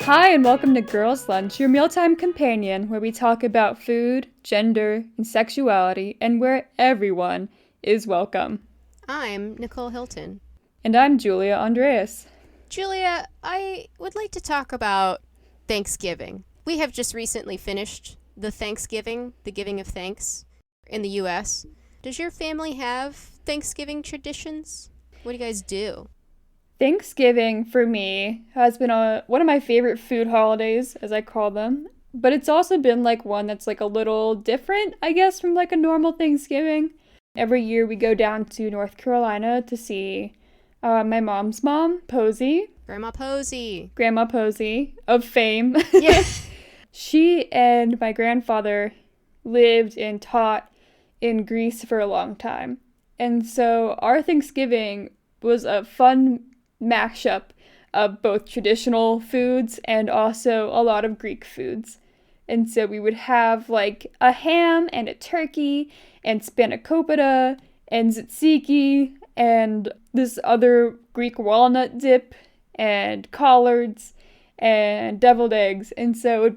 Hi, and welcome to Girls Lunch, your mealtime companion, where we talk about food, gender, and sexuality, and where everyone is welcome. I'm Nicole Hilton. And I'm Julia Andreas. Julia, I would like to talk about Thanksgiving. We have just recently finished the giving of thanks in the U.S. Does your family have Thanksgiving traditions? What do you guys do? Thanksgiving, for me, has been one of my favorite food holidays, as I call them. But it's also been one that's a little different, I guess, from a normal Thanksgiving. Every year we go down to North Carolina to see my mom's mom, Posey. Grandma Posey. Grandma Posey of fame. Yeah. She and my grandfather lived and taught in Greece for a long time. And so our Thanksgiving was a fun mashup of both traditional foods and also a lot of Greek foods. And so we would have a ham and a turkey and spanakopita and tzatziki and this other Greek walnut dip and collards and deviled eggs. And so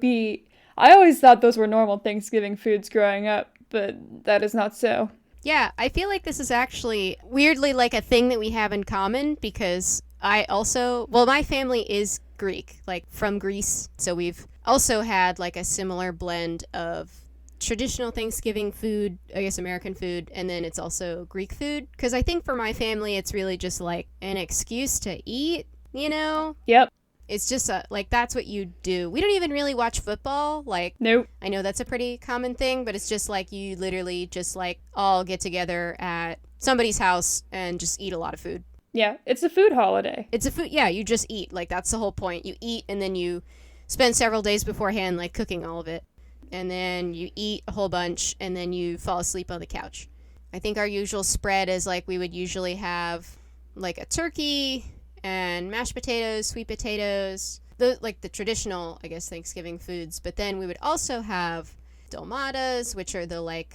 I always thought those were normal Thanksgiving foods growing up, but that is not so. Yeah, I feel like this is actually weirdly a thing that we have in common because my family is Greek, from Greece. So we've also had a similar blend of traditional Thanksgiving food, I guess American food, and then it's also Greek food. Because I think for my family, it's really just an excuse to eat, you know? Yep. It's just that's what you do. We don't even really watch football. Nope. I know that's a pretty common thing, but it's just you literally just all get together at somebody's house and just eat a lot of food. Yeah, it's a food holiday. Yeah, you just eat. That's the whole point. You eat and then you spend several days beforehand cooking all of it. And then you eat a whole bunch and then you fall asleep on the couch. I think our usual spread is we would usually have a turkey and mashed potatoes, sweet potatoes, the traditional, I guess, Thanksgiving foods. But then we would also have dolmadas, which are the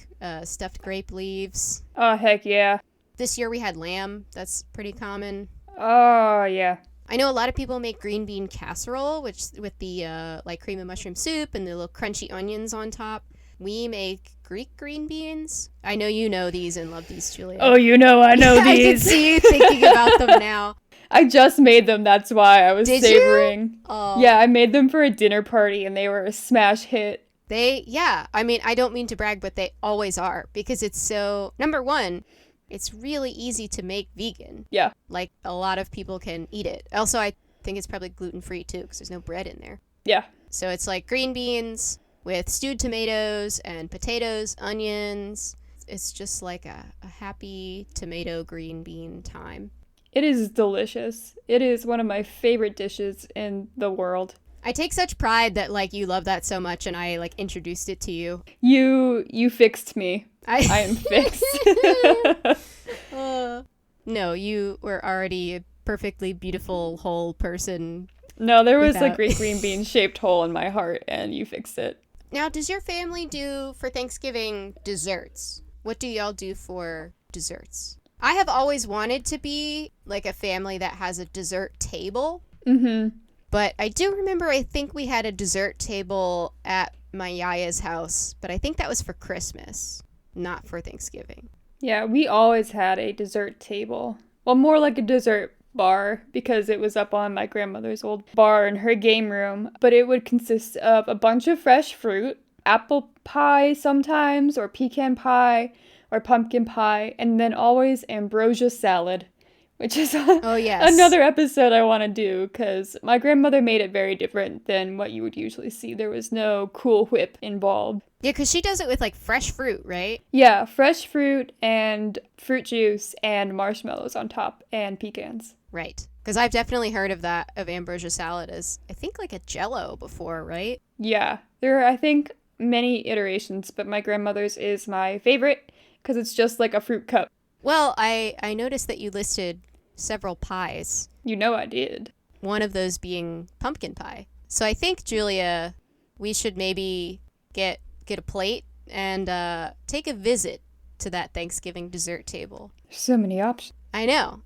stuffed grape leaves. Oh, heck yeah. This year we had lamb. That's pretty common. Oh, yeah. I know a lot of people make green bean casserole, which with the cream and mushroom soup and the little crunchy onions on top. We make Greek green beans. I know you know these and love these, Julia. Oh, I know these. I can see you thinking about them now. I just made them, that's why I was savoring. You? Oh. Yeah, I made them for a dinner party and they were a smash hit. I don't mean to brag, but they always are because it's so, number one, it's really easy to make vegan. Yeah. A lot of people can eat it. Also, I think it's probably gluten-free too because there's no bread in there. Yeah. So it's green beans with stewed tomatoes and potatoes, onions. It's just a happy tomato green bean time. It is delicious. It is one of my favorite dishes in the world. I take such pride that you love that so much and I introduced it to you. You fixed me. I am fixed. No, you were already a perfectly beautiful whole person. No, there was a great green bean shaped hole in my heart and you fixed it. Now, does your family do for Thanksgiving desserts? What do y'all do for desserts? I have always wanted to be a family that has a dessert table. Mm-hmm. But I do remember I think we had a dessert table at my yaya's house, but I think that was for Christmas, not for Thanksgiving. Yeah, we always had a dessert table. Well, more like a dessert bar because it was up on my grandmother's old bar in her game room. But it would consist of a bunch of fresh fruit, apple pie sometimes, or pecan pie, or pumpkin pie, and then always ambrosia salad, which is another episode I want to do because my grandmother made it very different than what you would usually see. There was no Cool Whip involved. Yeah, because she does it with fresh fruit, right? Yeah, fresh fruit and fruit juice and marshmallows on top and pecans. Right, because I've definitely heard of that, of ambrosia salad as, I think, a Jell-O before, right? Yeah, there are, I think, many iterations, but my grandmother's is my favorite because it's just like a fruit cup. Well, I noticed that you listed several pies. You know I did. One of those being pumpkin pie. So I think, Julia, we should maybe get a plate and take a visit to that Thanksgiving dessert table. There's so many options. I know.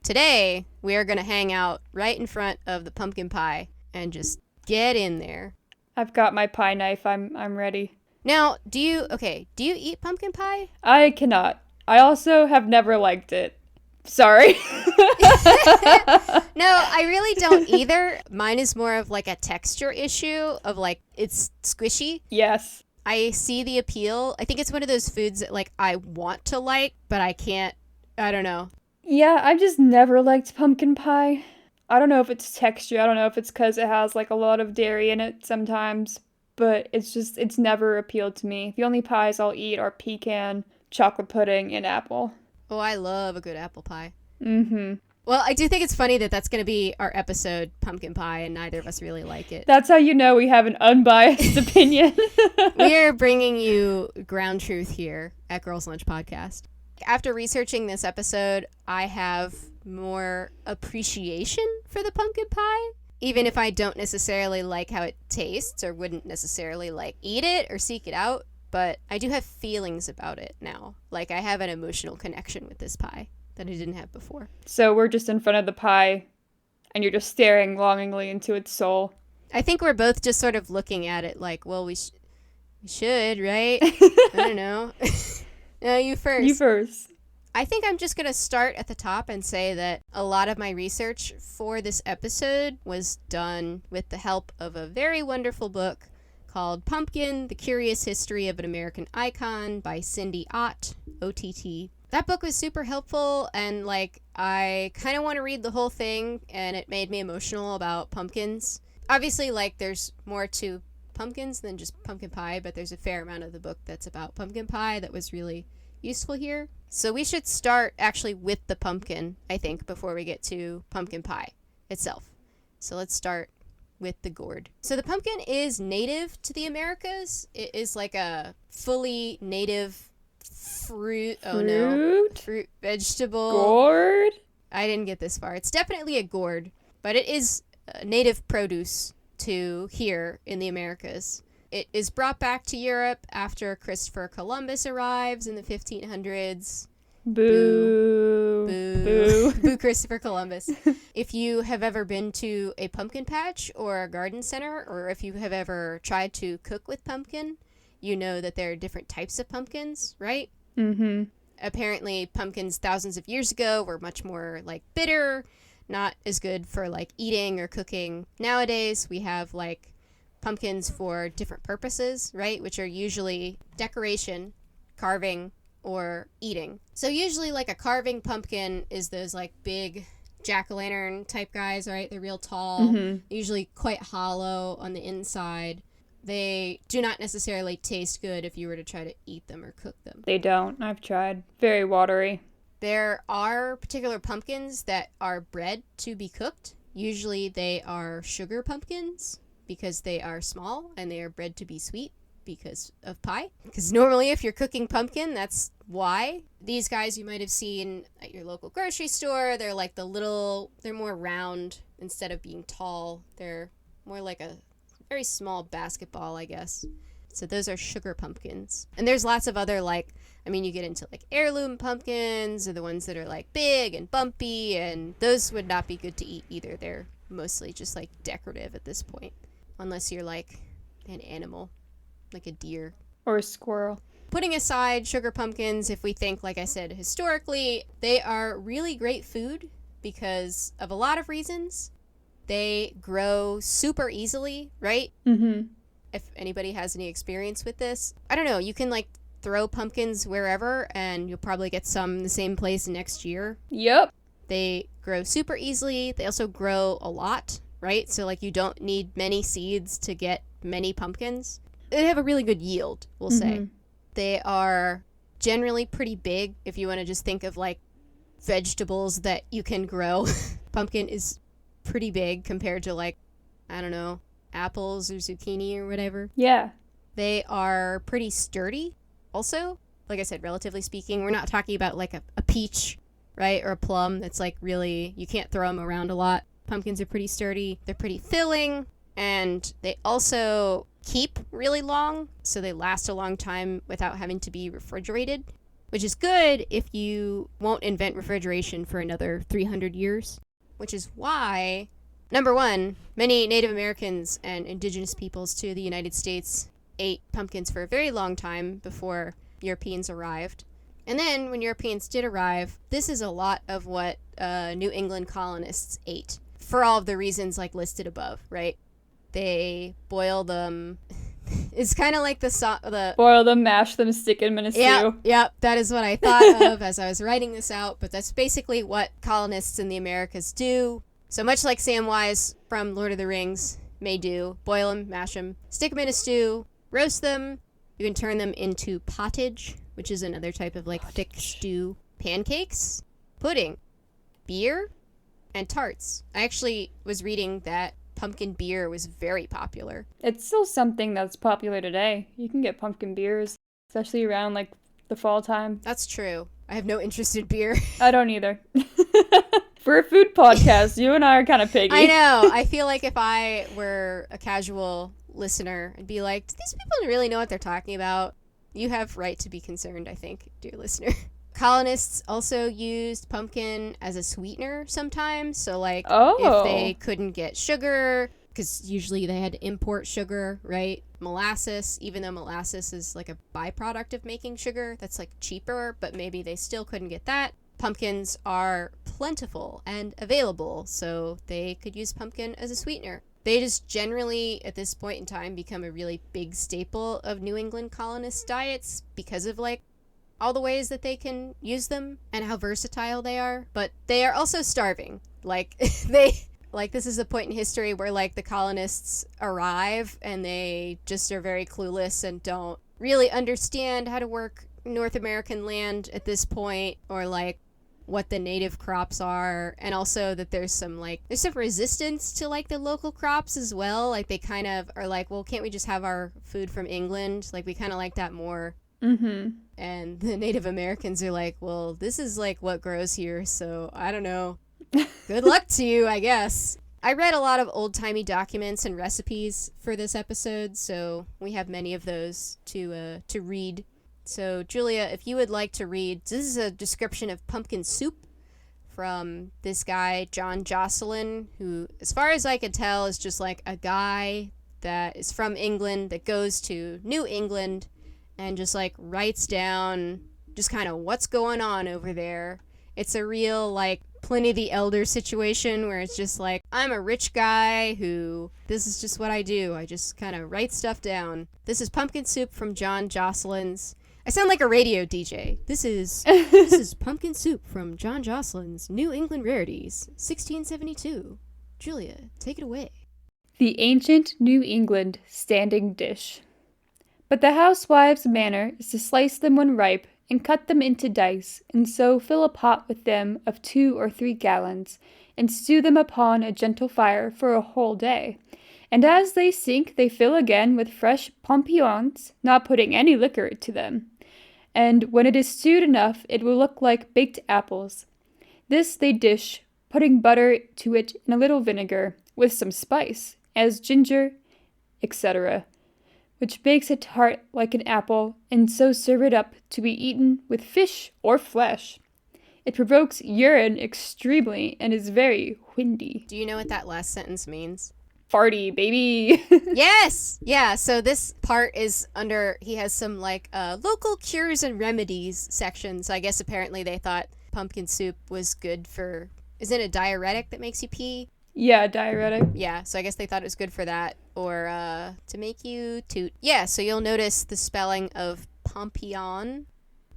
Today, we are going to hang out right in front of the pumpkin pie and just Get in there. I've got my pie knife. I'm ready. Now, do you eat pumpkin pie? I cannot. I also have never liked it. Sorry. No, I really don't either. Mine is more of like a texture issue of like it's squishy. Yes. I see the appeal. I think it's one of those foods that like I want to like, but I can't. I don't know. Yeah, I've just never liked pumpkin pie. I don't know if it's texture. I don't know if it's because it has like a lot of dairy in it sometimes, but it's never appealed to me. The only pies I'll eat are pecan, chocolate pudding, and apple. Oh, I love a good apple pie. Mm-hmm. Well, I do think it's funny that that's going to be our episode, pumpkin pie, and neither of us really like it. That's how you know we have an unbiased opinion. We are bringing you ground truth here at Girls Lunch Podcast. After researching this episode, I have more appreciation for the pumpkin pie, even if I don't necessarily like how it tastes or wouldn't necessarily like eat it or seek it out. But I do have feelings about it now. Like I have an emotional connection with this pie that I didn't have before. So we're just in front of the pie, and you're just staring longingly into its soul. I think we're both just sort of looking at it like, well, we should, right? I don't know. No, you first. You first. I think I'm just going to start at the top and say that a lot of my research for this episode was done with the help of a very wonderful book called Pumpkin, The Curious History of an American Icon by Cindy Ott, OTT. That book was super helpful, and like I kind of want to read the whole thing, and it made me emotional about pumpkins. Obviously, like there's more to pumpkins than just pumpkin pie, but there's a fair amount of the book that's about pumpkin pie that was really useful here. So we should start actually with the pumpkin, I think, before we get to pumpkin pie itself. So let's start with the gourd. So the pumpkin is native to the Americas. It is like a fully native fruit vegetable. Gourd? I didn't get this far. It's definitely a gourd, but it is native produce to here in the Americas. It is brought back to Europe after Christopher Columbus arrives in the 1500s. Boo. Boo. Boo Christopher Columbus. If you have ever been to a pumpkin patch or a garden center, or if you have ever tried to cook with pumpkin, you know that there are different types of pumpkins, right? Mm-hmm. Apparently, pumpkins thousands of years ago were much more like bitter, not as good for like eating or cooking. Nowadays, we have like pumpkins for different purposes, right? Which are usually decoration, carving, or eating. So usually like a carving pumpkin is those like big jack-o'-lantern type guys, right? They're real tall, usually quite hollow on the inside. They do not necessarily taste good if you were to try to eat them or cook them. They don't. I've tried. Very watery. There are particular pumpkins that are bred to be cooked. Usually they are sugar pumpkins because they are small and they are bred to be sweet because of pie. Because normally if you're cooking pumpkin, that's why. These guys you might have seen at your local grocery store, they're like they're more round instead of being tall. They're more like a very small basketball, I guess. So those are sugar pumpkins. And there's lots of other you get into like heirloom pumpkins or the ones that are like big and bumpy, and those would not be good to eat either. They're mostly just like decorative at this point. Unless you're like an animal, like a deer. Or a squirrel. Putting aside sugar pumpkins, if we think, like I said, historically, they are really great food because of a lot of reasons. They grow super easily, right? Mm-hmm. If anybody has any experience with this, I don't know, you can like throw pumpkins wherever and you'll probably get some in the same place next year. Yep. They grow super easily. They also grow a lot, right? So like you don't need many seeds to get many pumpkins. They have a really good yield, we'll say. They are generally pretty big if you want to just think of like vegetables that you can grow. Pumpkin is pretty big compared to like, I don't know, apples or zucchini or whatever. Yeah. They are pretty sturdy also. Like I said, relatively speaking, we're not talking about like a peach, right? Or a plum that's like really, you can't throw them around a lot. Pumpkins are pretty sturdy. They're pretty filling. And they also keep really long. So they last a long time without having to be refrigerated, which is good if you won't invent refrigeration for another 300 years. Which is why Number one, many Native Americans and indigenous peoples to the United States ate pumpkins for a very long time before Europeans arrived. And then when Europeans did arrive, this is a lot of what New England colonists ate for all of the reasons like listed above, right? They boil them. It's kind of like the boil them, mash them, stick them in a stew. Yep, that is what I thought of as I was writing this out. But that's basically what colonists in the Americas do. So much like Samwise from Lord of the Rings may do, boil them, mash them, stick them in a stew, roast them. You can turn them into pottage, which is another type of like thick stew. Pancakes, pudding, beer, and tarts. I actually was reading that pumpkin beer was very popular. It's still something that's popular today. You can get pumpkin beers, especially around like the fall time. That's true. I have no interest in beer. I don't either. For a food podcast, you and I are kind of piggy. I know. I feel like if I were a casual listener, I'd be like, do these people really know what they're talking about? You have right to be concerned, I think, dear listener. Colonists also used pumpkin as a sweetener sometimes. So, like, if they couldn't get sugar, because usually they had to import sugar, right? Molasses, even though molasses is like a byproduct of making sugar, that's like cheaper, but maybe they still couldn't get that. Pumpkins are plentiful and available, so they could use pumpkin as a sweetener. They just generally, at this point in time, become a really big staple of New England colonist diets because of, like, all the ways that they can use them and how versatile they are. But they are also starving. Like, this is a point in history where, like, the colonists arrive and they just are very clueless and don't really understand how to work North American land at this point, or, like, what the native crops are, and also that there's some resistance to like the local crops as well. Like they kind of are like, well, can't we just have our food from England? Like we kind of like that more. Mm-hmm. And the Native Americans are like, well, this is like what grows here, so I don't know. Good luck to you, I guess. I read a lot of old-timey documents and recipes for this episode, so we have many of those to read. So, Julia, if you would like to read, this is a description of pumpkin soup from this guy, John Jocelyn, who, as far as I could tell, is just like a guy that is from England that goes to New England and just like writes down just kind of what's going on over there. It's a real like Pliny the Elder situation where it's just like, I'm a rich guy who, this is just what I do. I just kind of write stuff down. This is pumpkin soup from John Jocelyn's. I sound like a radio DJ. This is pumpkin soup from John Jocelyn's New England Rarities, 1672. Julia, take it away. The ancient New England standing dish. But the housewife's manner is to slice them when ripe and cut them into dice, and so fill a pot with them of 2 or 3 gallons, and stew them upon a gentle fire for a whole day. And as they sink, they fill again with fresh pompions, not putting any liquor to them. And when it is stewed enough, it will look like baked apples. This they dish, putting butter to it and a little vinegar, with some spice, as ginger, etc., which makes it tart like an apple, and so serve it up to be eaten with fish or flesh. It provokes urine extremely, and is very windy. Do you know what that last sentence means? Farty, baby. Yes! Yeah, so this part is under, he has some like local cures and remedies section. So I guess apparently they thought pumpkin soup was good for, is it a diuretic that makes you pee? Yeah, diuretic. Yeah, so I guess they thought it was good for that, or to make you toot. Yeah, so you'll notice the spelling of pompion.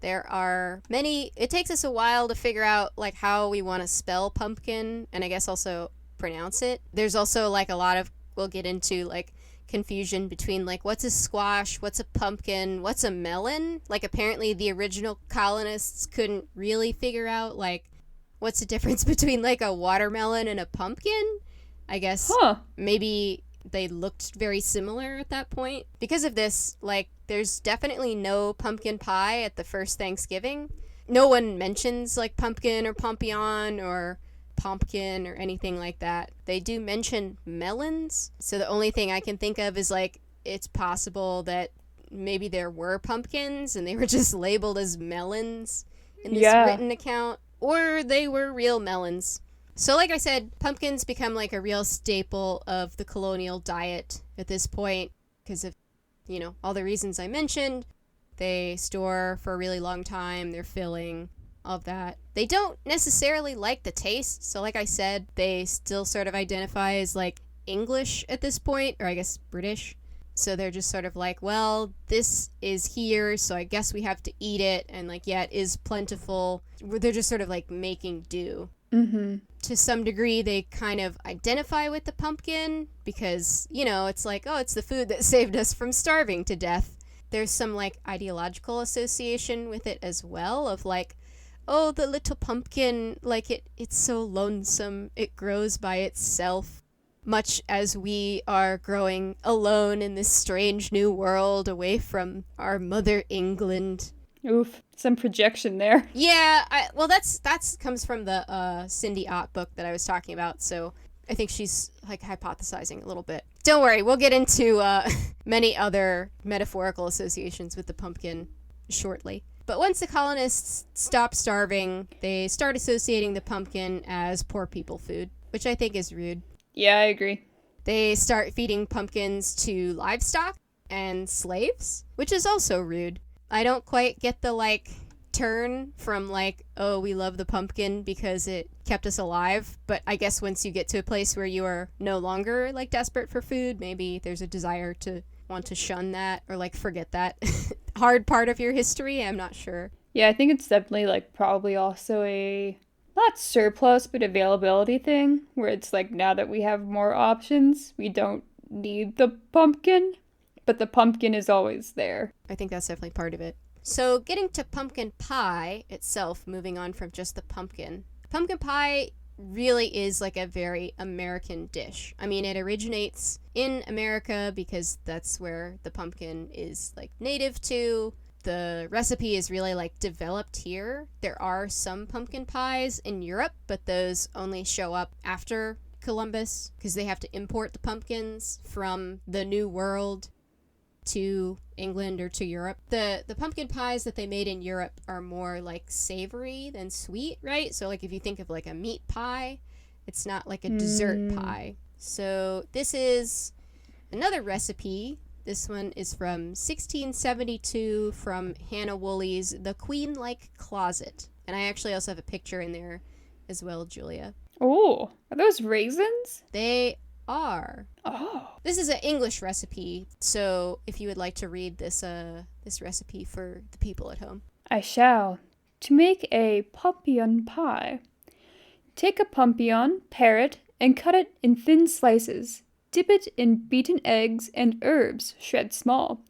There are many, it takes us a while to figure out like how we want to spell pumpkin, and I guess also pronounce it. There's also like a lot of, we'll get into like confusion between like what's a squash, what's a pumpkin, what's a melon. Like apparently the original colonists couldn't really figure out like what's the difference between like a watermelon and a pumpkin. I guess maybe they looked very similar at that point. Because of this, like there's definitely no pumpkin pie at the first Thanksgiving. No one mentions like pumpkin or pompion or pumpkin or anything like that. They do mention melons, so the only thing I can think of is like it's possible that maybe there were pumpkins and they were just labeled as melons in this written account, or they were real melons. So like I said, pumpkins become like a real staple of the colonial diet at this point because of, all the reasons I mentioned. They store for a really long time, they're filling, all of that. They don't necessarily like the taste, so like I said, they still sort of identify as like English at this point, or I guess British. So they're just sort of like, well, this is here, so I guess we have to eat it, and like, yeah, it is plentiful. They're just sort of like making do. Mm-hmm. To some degree, they kind of identify with the pumpkin because, it's like, oh, it's the food that saved us from starving to death. There's some like ideological association with it as well of like, oh, the little pumpkin, like it's so lonesome, it grows by itself, much as we are growing alone in this strange new world away from our mother England. Oof, some projection there. Yeah, that's comes from the Cindy Ott book that I was talking about, so I think she's like hypothesizing a little bit. Don't worry, we'll get into many other metaphorical associations with the pumpkin shortly. But once the colonists stop starving, they start associating the pumpkin as poor people food, which I think is rude. Yeah, I agree. They start feeding pumpkins to livestock and slaves, which is also rude. I don't quite get the like turn from like, oh, we love the pumpkin because it kept us alive, but I guess once you get to a place where you are no longer like desperate for food, maybe there's a desire to want to shun that or like forget that hard part of your history. I'm not sure. Yeah, I think it's definitely like probably also a not surplus but availability thing where it's like now that we have more options, we don't need the pumpkin, but the pumpkin is always there. I think that's definitely part of it. So getting to pumpkin pie itself, moving on from just the pumpkin. Pumpkin pie really is like a very American dish. I mean, it originates in America because that's where the pumpkin is like native to. The recipe is really like developed here. There are some pumpkin pies in Europe, but those only show up after Columbus because they have to import the pumpkins from the New World to England or to Europe. The pumpkin pies that they made in Europe are more like savory than sweet, right? So like if you think of like a meat pie, it's not like a dessert pie. So this is another recipe. This one is from 1672 from Hannah Woolley's The Queen-like Closet. And I actually also have a picture in there as well, Julia. Oh, are those raisins? They are. Oh. This is an English recipe, so if you would like to read this this recipe for the people at home. I shall. To make a pumpion pie. Take a pumpion, pare it, and cut it in thin slices. Dip it in beaten eggs and herbs, shred small,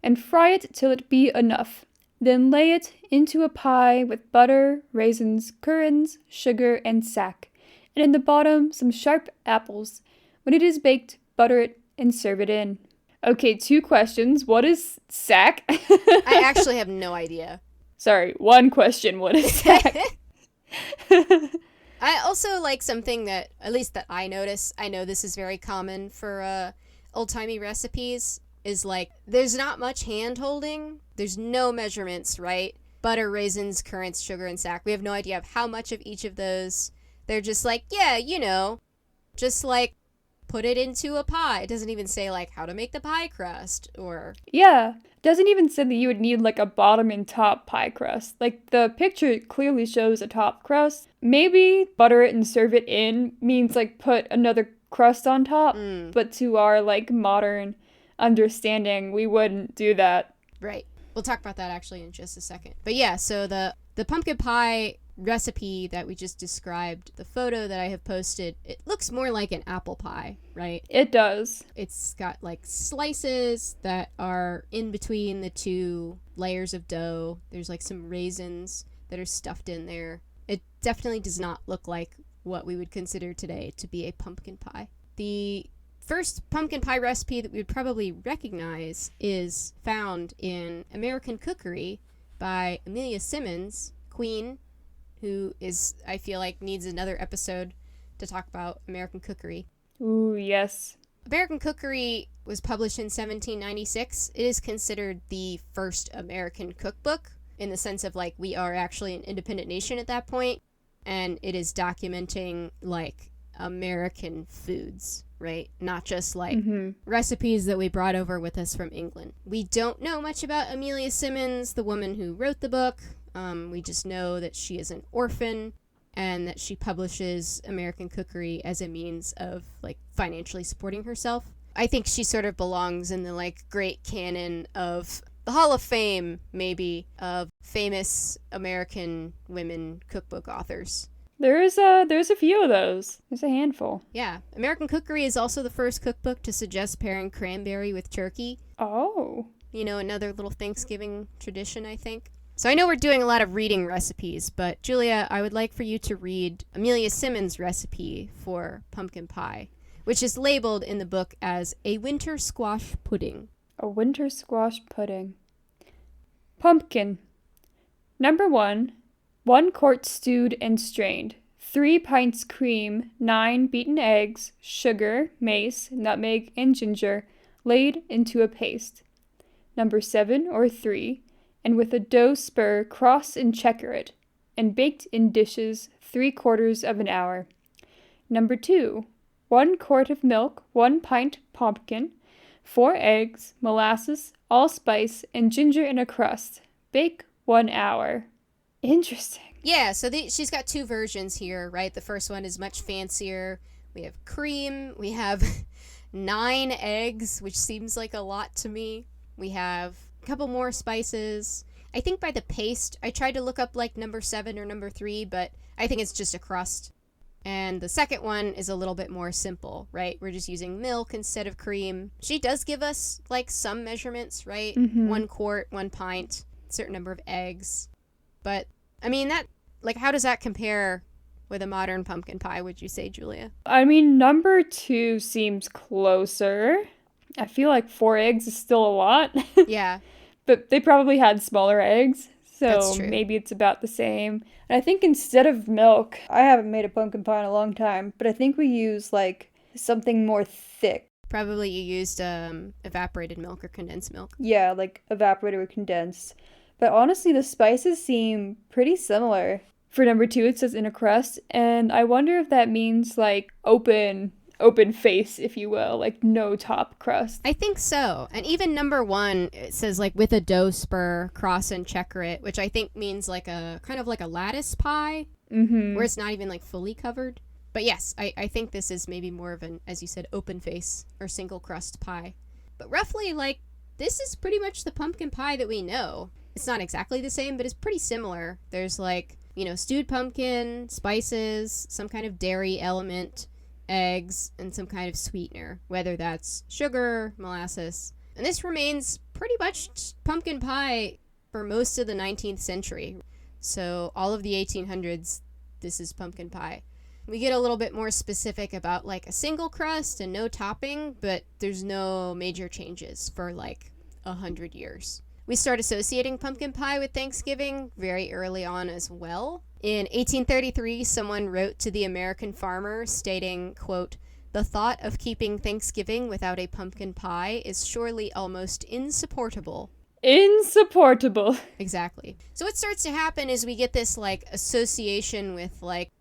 and fry it till it be enough. Then lay it into a pie with butter, raisins, currants, sugar, and sack, and in the bottom some sharp apples. When it is baked, butter it and serve it in. Okay, 2 questions. What is sack? I actually have no idea. Sorry, 1 question. What is sack? I also like something that, at least that I notice, I know this is very common for old-timey recipes, is like, there's not much hand-holding. There's no measurements, right? Butter, raisins, currants, sugar, and sack. We have no idea of how much of each of those. They're just like, yeah, just like, put it into a pie. It doesn't even say like how to make the pie crust or... Yeah, doesn't even say that you would need like a bottom and top pie crust. Like the picture clearly shows a top crust. Maybe butter it and serve it in means like put another crust on top, but to our like modern understanding, we wouldn't do that. Right. We'll talk about that actually in just a second. But yeah, so the pumpkin pie recipe that we just described, the photo that I have posted, it looks more like an apple pie, right? It does. It's got like slices that are in between the 2 layers of dough. There's like some raisins that are stuffed in there. It definitely does not look like what we would consider today to be a pumpkin pie. The first pumpkin pie recipe that we would probably recognize is found in American Cookery by Amelia Simmons, Queen, who is, I feel like, needs another episode to talk about American Cookery. Ooh, yes. American Cookery was published in 1796. It is considered the first American cookbook in the sense of, like, we are actually an independent nation at that point. and it is documenting like American foods, right? Not just like recipes that we brought over with us from England. We don't know much about Amelia Simmons, the woman who wrote the book. We just know that she is an orphan and that she publishes American cookery as a means of like financially supporting herself. I think she sort of belongs in the like great canon of the Hall of Fame, maybe, of famous American women cookbook authors. There's a few of those. There's a handful. Yeah. American Cookery is also the first cookbook to suggest pairing cranberry with turkey. Oh. You know, another little Thanksgiving tradition, I think. So I know we're doing a lot of reading recipes, but Julia, I would like for you to read Amelia Simmons' recipe for pumpkin pie, which is labeled in the book as a winter squash pudding. A winter squash pudding. Pumpkin. Number 1. 1 quart stewed and strained. 3 pints cream, 9 beaten eggs, sugar, mace, nutmeg, and ginger, laid into a paste. Number 7 or 3. And with a dough spur, cross and checker it, and baked in dishes 3/4 of an hour. Number 2. 1 quart of milk, 1 pint pumpkin, 4 eggs, molasses, allspice, and ginger in a crust. Bake 1 hour. Interesting. Yeah, so she's got 2 versions here, right? The first one is much fancier. We have cream. We have 9 eggs, which seems like a lot to me. We have a couple more spices. I think by the paste, I tried to look up like number 7 or number 3, but I think it's just a crust. And the second one is a little bit more simple, right? We're just using milk instead of cream. She does give us like some measurements, right? 1 quart, 1 pint, certain number of eggs. But I mean, that, like, how does that compare with a modern pumpkin pie, would you say, Julia? I mean, number 2 seems closer. I feel like 4 eggs is still a lot. Yeah. But they probably had smaller eggs, so maybe it's about the same. And I think instead of milk, I haven't made a pumpkin pie in a long time, but I think we use, like, something more thick. Probably you used evaporated milk or condensed milk. Yeah, like evaporated or condensed. But honestly, the spices seem pretty similar. For number 2, it says in a crust, and I wonder if that means, like, open face, if you will, like no top crust. I think so. And even number 1, it says like with a dough spur, cross and checker it, which I think means like a kind of like a lattice pie, where it's not even like fully covered. But yes, I think this is maybe more of an, as you said, open face or single crust pie. But roughly, like, this is pretty much the pumpkin pie that we know. It's not exactly the same, but it's pretty similar. There's like, you know, stewed pumpkin, spices, some kind of dairy element, eggs, and some kind of sweetener, whether that's sugar, molasses. And this remains pretty much pumpkin pie for most of the 19th century. So all of the 1800s, this is pumpkin pie. We get a little bit more specific about like a single crust and no topping, but there's no major changes for like 100 years. We start associating pumpkin pie with Thanksgiving very early on as well. In 1833, someone wrote to the American farmer stating, quote, "The thought of keeping Thanksgiving without a pumpkin pie is surely almost insupportable." Insupportable. Exactly. So what starts to happen is we get this like association with like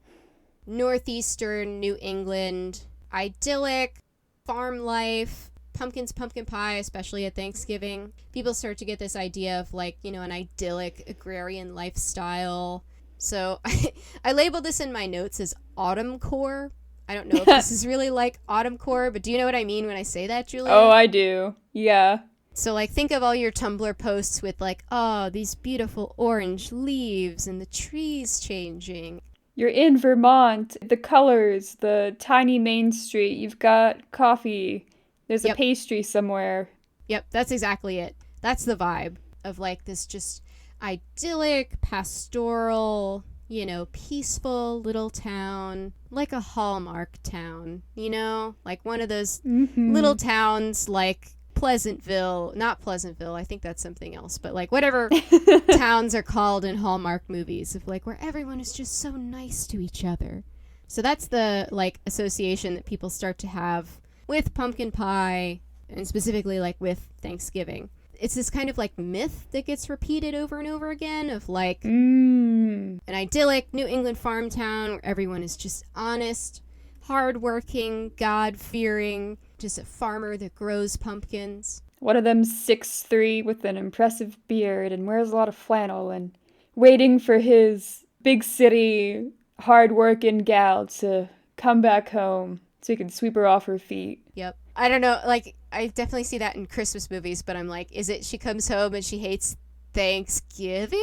northeastern New England, idyllic, farm life, pumpkin pie, especially at Thanksgiving. People start to get this idea of like, you know, an idyllic agrarian lifestyle. So I labeled this in my notes as autumn core. I don't know if this is really like autumn core, but do you know what I mean when I say that, Julia? Oh, I do. Yeah. So like think of all your Tumblr posts with like, oh, these beautiful orange leaves and the trees changing. You're in Vermont, the colors, the tiny main street, you've got coffee, there's a pastry somewhere. Yep, that's exactly it. That's the vibe of like this just idyllic, pastoral, you know, peaceful little town, like a Hallmark town, you know? Like one of those little towns like Pleasantville, not Pleasantville, I think that's something else, but like whatever towns are called in Hallmark movies, of like where everyone is just so nice to each other. So that's the like association that people start to have with pumpkin pie, and specifically like with Thanksgiving. it's this kind of like myth that gets repeated over and over again of like an idyllic New England farm town where everyone is just honest, hardworking, God-fearing, just a farmer that grows pumpkins. One of them 6'3" with an impressive beard and wears a lot of flannel and waiting for his big city hard-working gal to come back home so he can sweep her off her feet. Yep. I don't know, like, I definitely see that in Christmas movies, but I'm like, is it she comes home and she hates Thanksgiving?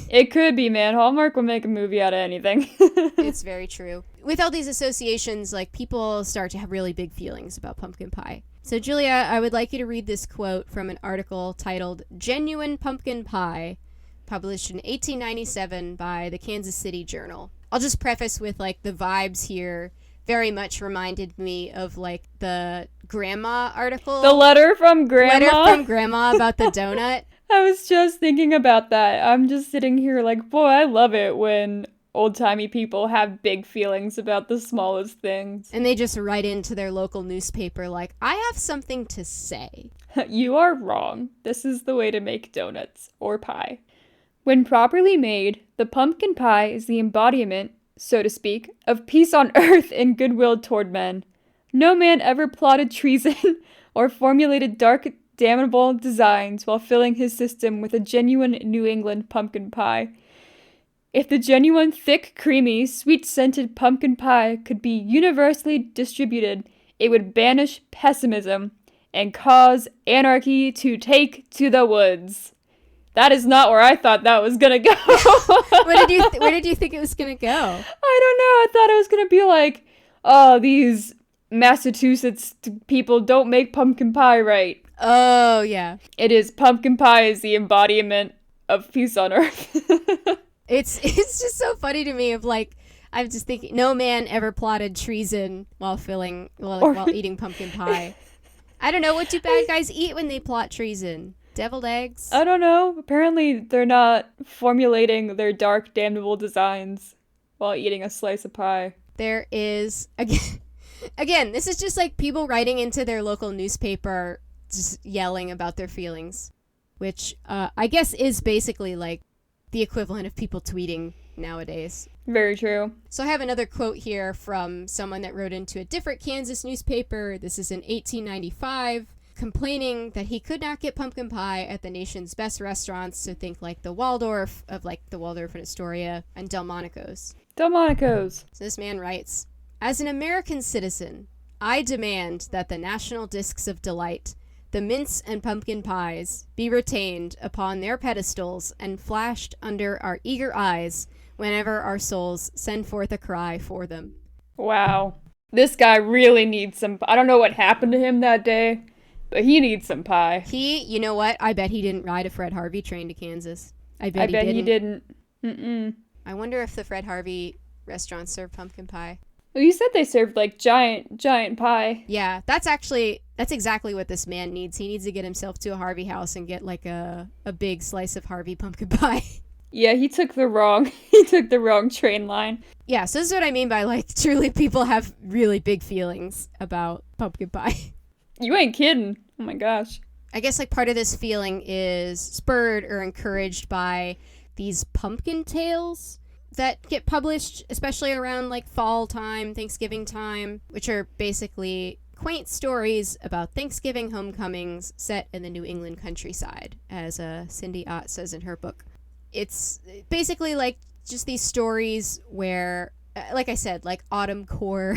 It could be, man. Hallmark will make a movie out of anything. It's very true. With all these associations, like, people start to have really big feelings about pumpkin pie. So, Julia, I would like you to read this quote from an article titled Genuine Pumpkin Pie, published in 1897 by the Kansas City Journal. I'll just preface with, like, the vibes here very much reminded me of, like, the grandma article. The letter from grandma? Letter from grandma about the donut. I was just thinking about that. I'm just sitting here like, boy, I love it when old-timey people have big feelings about the smallest things. And they just write into their local newspaper like, I have something to say. You are wrong. This is the way to make donuts, or pie. When properly made, the pumpkin pie is the embodiment, so to speak, of peace on earth and goodwill toward men. No man ever plotted treason or formulated dark, damnable designs while filling his system with a genuine New England pumpkin pie. If the genuine, thick, creamy, sweet-scented pumpkin pie could be universally distributed, it would banish pessimism and cause anarchy to take to the woods. That is not where I thought that was gonna go. Where did you think it was gonna go? I don't know. I thought it was gonna be like, oh, these Massachusetts people don't make pumpkin pie right. Oh, yeah. It is pumpkin pie is the embodiment of peace on earth. It's just so funny to me of like, I'm just thinking, no man ever plotted treason while eating pumpkin pie. I don't know, what do bad guys eat when they plot treason? Deviled eggs? I don't know. Apparently they're not formulating their dark, damnable designs while eating a slice of pie. There is, again, this is just like people writing into their local newspaper just yelling about their feelings, which I guess is basically like the equivalent of people tweeting nowadays. Very true. So I have another quote here from someone that wrote into a different Kansas newspaper. This is in 1895, complaining that he could not get pumpkin pie at the nation's best restaurants, so think like the Waldorf and Astoria and Delmonico's. Delmonico's. So this man writes, as an American citizen, I demand that the national discs of delight, the mince and pumpkin pies, be retained upon their pedestals and flashed under our eager eyes whenever our souls send forth a cry for them. Wow. This guy really needs some... I don't know what happened to him that day, but he needs some pie. You know what? I bet he didn't ride a Fred Harvey train to Kansas. I bet he didn't. Mm-mm. I wonder if the Fred Harvey restaurants serve pumpkin pie. Well, you said they served like giant pie. Yeah, that's exactly what this man needs. He needs to get himself to a Harvey house and get like a big slice of Harvey pumpkin pie. Yeah, he took the wrong train line. Yeah, so this is what I mean by like truly people have really big feelings about pumpkin pie. You ain't kidding. Oh my gosh. I guess like part of this feeling is spurred or encouraged by these pumpkin tales that get published, especially around like fall time, Thanksgiving time, which are basically quaint stories about Thanksgiving homecomings set in the New England countryside, as Cindy Ott says in her book. It's basically like just these stories where, like I said, like autumn core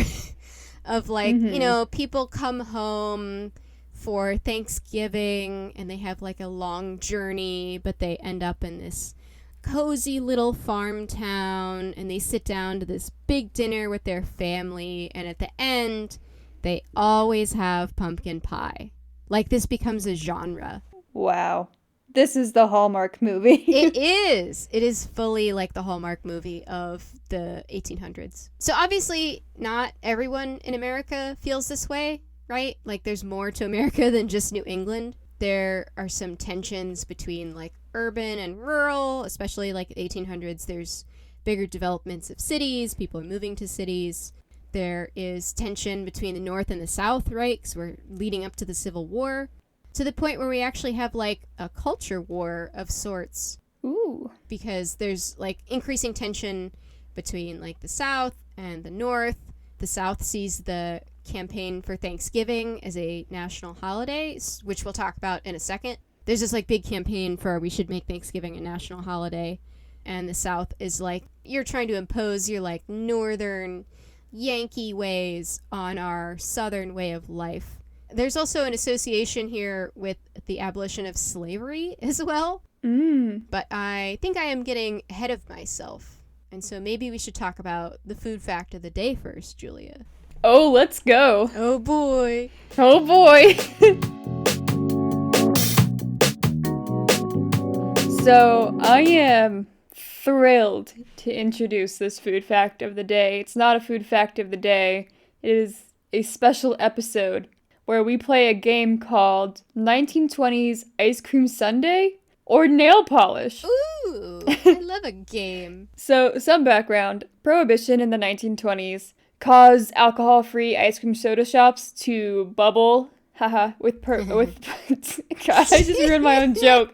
of like, you know, people come home for Thanksgiving and they have like a long journey, but they end up in this cozy little farm town and they sit down to this big dinner with their family, and at the end they always have pumpkin pie. Like this becomes a genre. Wow. This is the Hallmark movie. It is fully like the Hallmark movie of the 1800s. So obviously not everyone in America feels this way, right? Like there's more to America than just New England. There are some tensions between like urban and rural, especially like 1800s. There's bigger developments of cities. People are moving to cities. There is tension between the North and the South, right? Because we're leading up to the Civil War. to the point where we actually have like a culture war of sorts. Ooh. Because there's like increasing tension between like the South and the North. The South sees the campaign for Thanksgiving as a national holiday, which we'll talk about in a second. There's this like big campaign for we should make Thanksgiving a national holiday. And the South is like, you're trying to impose your like northern Yankee ways on our southern way of life. There's also an association here with the abolition of slavery as well. But I think I am getting ahead of myself. And so maybe we should talk about the food fact of the day first, Julia. Oh, let's go. Oh boy. Oh boy. So I am thrilled to introduce this food fact of the day. It's not a food fact of the day. It is a special episode where we play a game called 1920s Ice Cream Sundae or Nail Polish. Ooh, I love a game. So, some background. Prohibition in the 1920s caused alcohol-free ice cream soda shops to bubble. Haha, with God, I just ruined my own joke.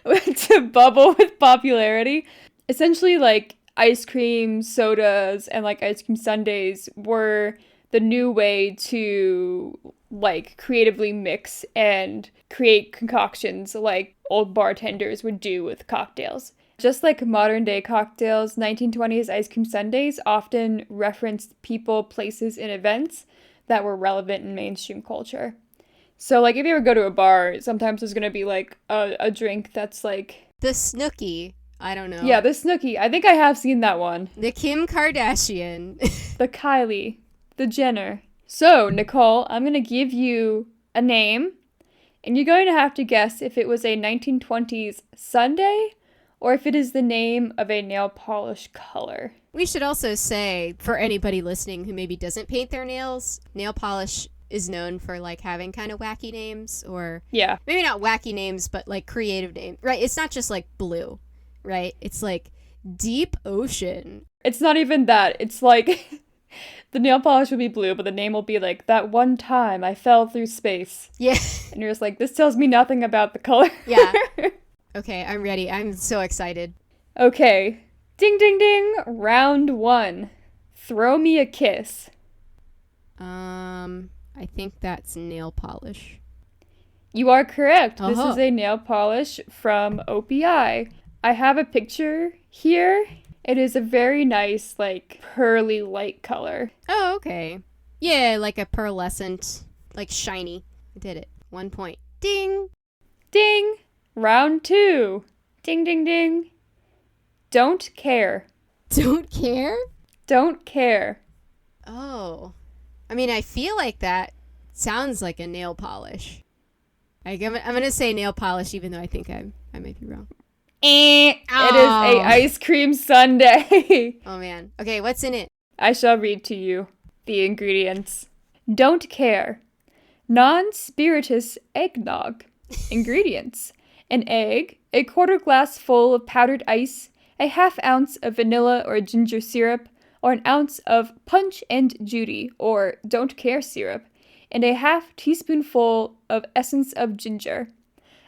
To bubble with popularity. Essentially, like, ice cream sodas and, like, ice cream sundaes were the new way to, like, creatively mix and create concoctions like old bartenders would do with cocktails. Just like modern day cocktails, 1920s ice cream sundaes often referenced people, places, and events that were relevant in mainstream culture. So, like, if you ever go to a bar, sometimes there's gonna be, like, a drink that's, like... The Snooki. I don't know. Yeah, the Snooki. I think I have seen that one. The Kim Kardashian. The Kylie. The Jenner. So, Nicole, I'm gonna give you a name, and you're going to have to guess if it was a 1920s sundae or if it is the name of a nail polish color. We should also say, for anybody listening who maybe doesn't paint their nails, nail polish is known for, like, having kind of wacky names, or... Yeah. Maybe not wacky names, but, like, creative names, right? It's not just, like, blue, right? It's, like, deep ocean. It's not even that. It's, like... The nail polish will be blue, but the name will be, like, that one time I fell through space. Yeah. And you're just like, this tells me nothing about the color. Yeah. Okay, I'm ready. I'm so excited. Okay. Ding, ding, ding. Round 1. Throw me a kiss. I think that's nail polish. You are correct. This Uh-huh. is a nail polish from OPI. I have a picture here. It is a very nice, like, pearly light color. Oh, okay. Yeah, like a pearlescent, like shiny. I did it. 1 point. Ding! Ding! Round 2. Ding, ding, ding. Don't care. Don't care? Don't care. Oh. I mean, I feel like that sounds like a nail polish. I'm gonna say nail polish, even though I think I might be wrong. It is a ice cream sundae. Oh, man. Okay, what's in it? I shall read to you the ingredients. Don't care. Non-spirituous eggnog. Ingredients. An egg, a quarter glass full of powdered ice, a half ounce of vanilla or ginger syrup, or an ounce of Punch and Judy, or Don't Care syrup, and a half teaspoonful of essence of ginger.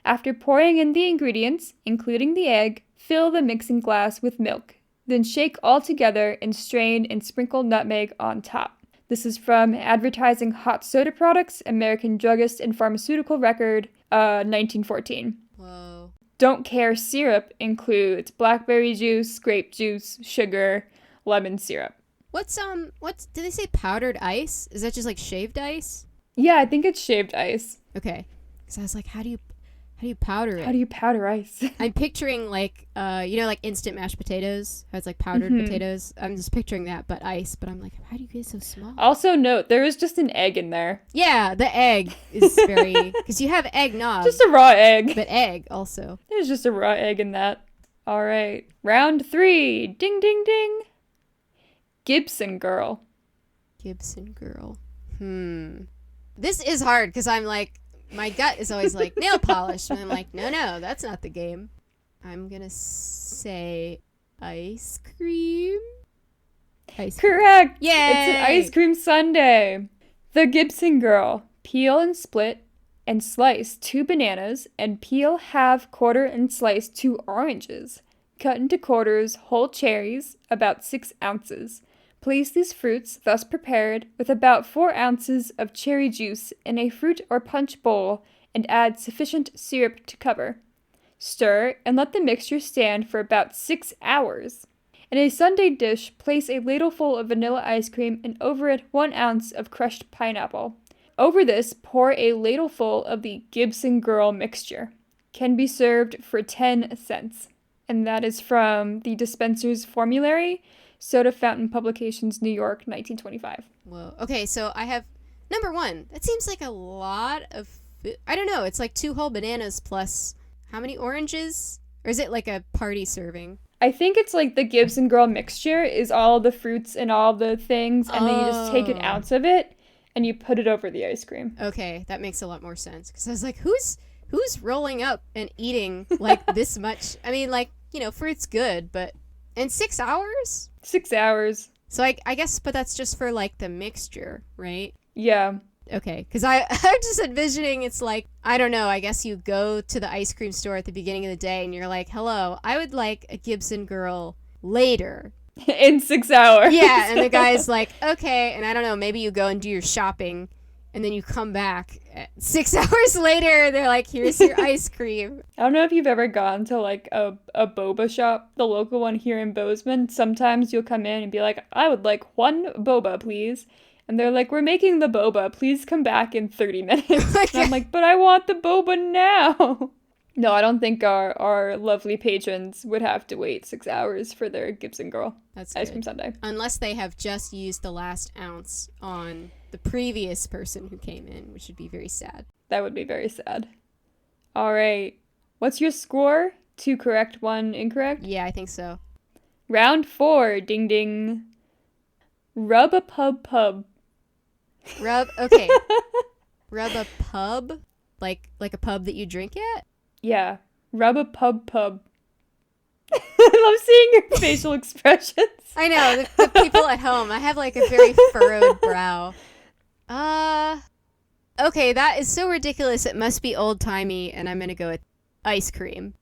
After pouring in the ingredients, including the egg, fill the mixing glass with milk. Then shake all together and strain and sprinkle nutmeg on top. This is from Advertising Hot Soda Products, American Druggist and Pharmaceutical Record, 1914. Whoa. Don't Care syrup includes blackberry juice, grape juice, sugar, lemon syrup. What's did they say powdered ice? Is that just like shaved ice? Yeah, I think it's shaved ice. Okay. Because I was like, how do you powder it? How do you powder ice? I'm picturing like, like instant mashed potatoes. How it's like powdered potatoes. I'm just picturing that, but ice. But I'm like, how do you get so small? Also note, there is just an egg in there. Yeah, the egg is very... Because you have eggnog. Just a raw egg. But egg also. There's just a raw egg in that. All right. Round 3. Ding, ding, ding. Gibson girl. Gibson girl. This is hard because I'm like... My gut is always like, nail polish. And I'm like, no, that's not the game. I'm going to say ice cream. Correct. Yay! It's an ice cream sundae. The Gibson girl. Peel and split and slice 2 bananas and peel, half, quarter, and slice 2 oranges. Cut into quarters whole cherries, about 6 ounces. Place these fruits, thus prepared, with about 4 ounces of cherry juice in a fruit or punch bowl and add sufficient syrup to cover. Stir and let the mixture stand for about 6 hours. In a sundae dish, place a ladleful of vanilla ice cream and over it 1 ounce of crushed pineapple. Over this, pour a ladleful of the Gibson Girl mixture. Can be served for 10 cents. And that is from the Dispenser's Formulary, Soda Fountain Publications, New York, 1925. Whoa. Okay, so I have number 1. That seems like a lot of food. I don't know. It's like 2 whole bananas plus how many oranges? Or is it like a party serving? I think it's like the Gibson Girl mixture is all the fruits and all the things, and then you just take an ounce of it and you put it over the ice cream. Okay, that makes a lot more sense. Because I was like, who's rolling up and eating like this much? I mean, like, you know, fruit's good, but in 6 hours? 6 hours. So I guess, but that's just for like the mixture, right? Yeah. Okay, because I'm just envisioning it's like, I don't know, I guess you go to the ice cream store at the beginning of the day and you're like, hello, I would like a Gibson Girl later. In 6 hours. Yeah, and the guy's like, okay, and I don't know, maybe you go and do your shopping and then you come back 6 hours later and they're like, here's your ice cream. I don't know if you've ever gone to like a boba shop, the local one here in Bozeman. Sometimes you'll come in and be like, I would like 1 boba, please. And they're like, we're making the boba. Please come back in 30 minutes. And I'm like, but I want the boba now. No, I don't think our lovely patrons would have to wait 6 hours for their Gibson Girl ice cream sundae. Unless they have just used the last ounce on the previous person who came in, which would be very sad. That would be very sad. All right. What's your score? 2 correct, 1 incorrect? Yeah, I think so. Round 4. Ding ding. Rub a pub. Okay. Rub a pub? Like a pub that you drink at? Yeah. Rub a pub. I love seeing your facial expressions. I know, the people at home. I have like a very furrowed brow. Okay, that is so ridiculous. It must be old-timey, and I'm going to go with ice cream.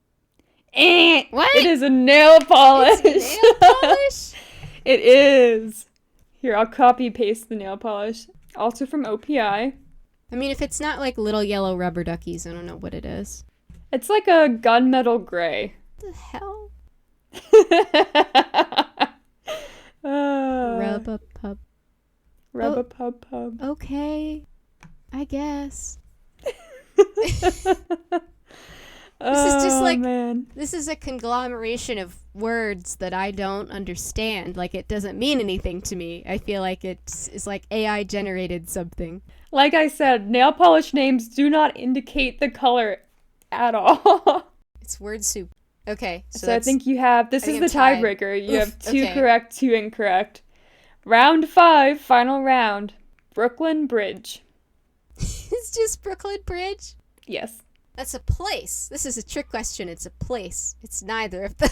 What? It is a nail polish. It's nail polish? It is. Here, I'll copy paste the nail polish. Also from OPI. I mean, if it's not like little yellow rubber duckies, I don't know what it is. It's like a gunmetal gray. What the hell? Rub a pub. a pub. Okay. I guess. This is just like, man. This is a conglomeration of words that I don't understand. Like, it doesn't mean anything to me. I feel like it's like AI generated something. Like I said, nail polish names do not indicate the color at all. It's word soup. Okay. So I think you have, this is the tied. tiebreaker. You have 2 okay. correct, 2 incorrect. Round 5, final round. Brooklyn Bridge. It's just Brooklyn Bridge? Yes. That's a place. This is a trick question. It's a place. It's neither of them.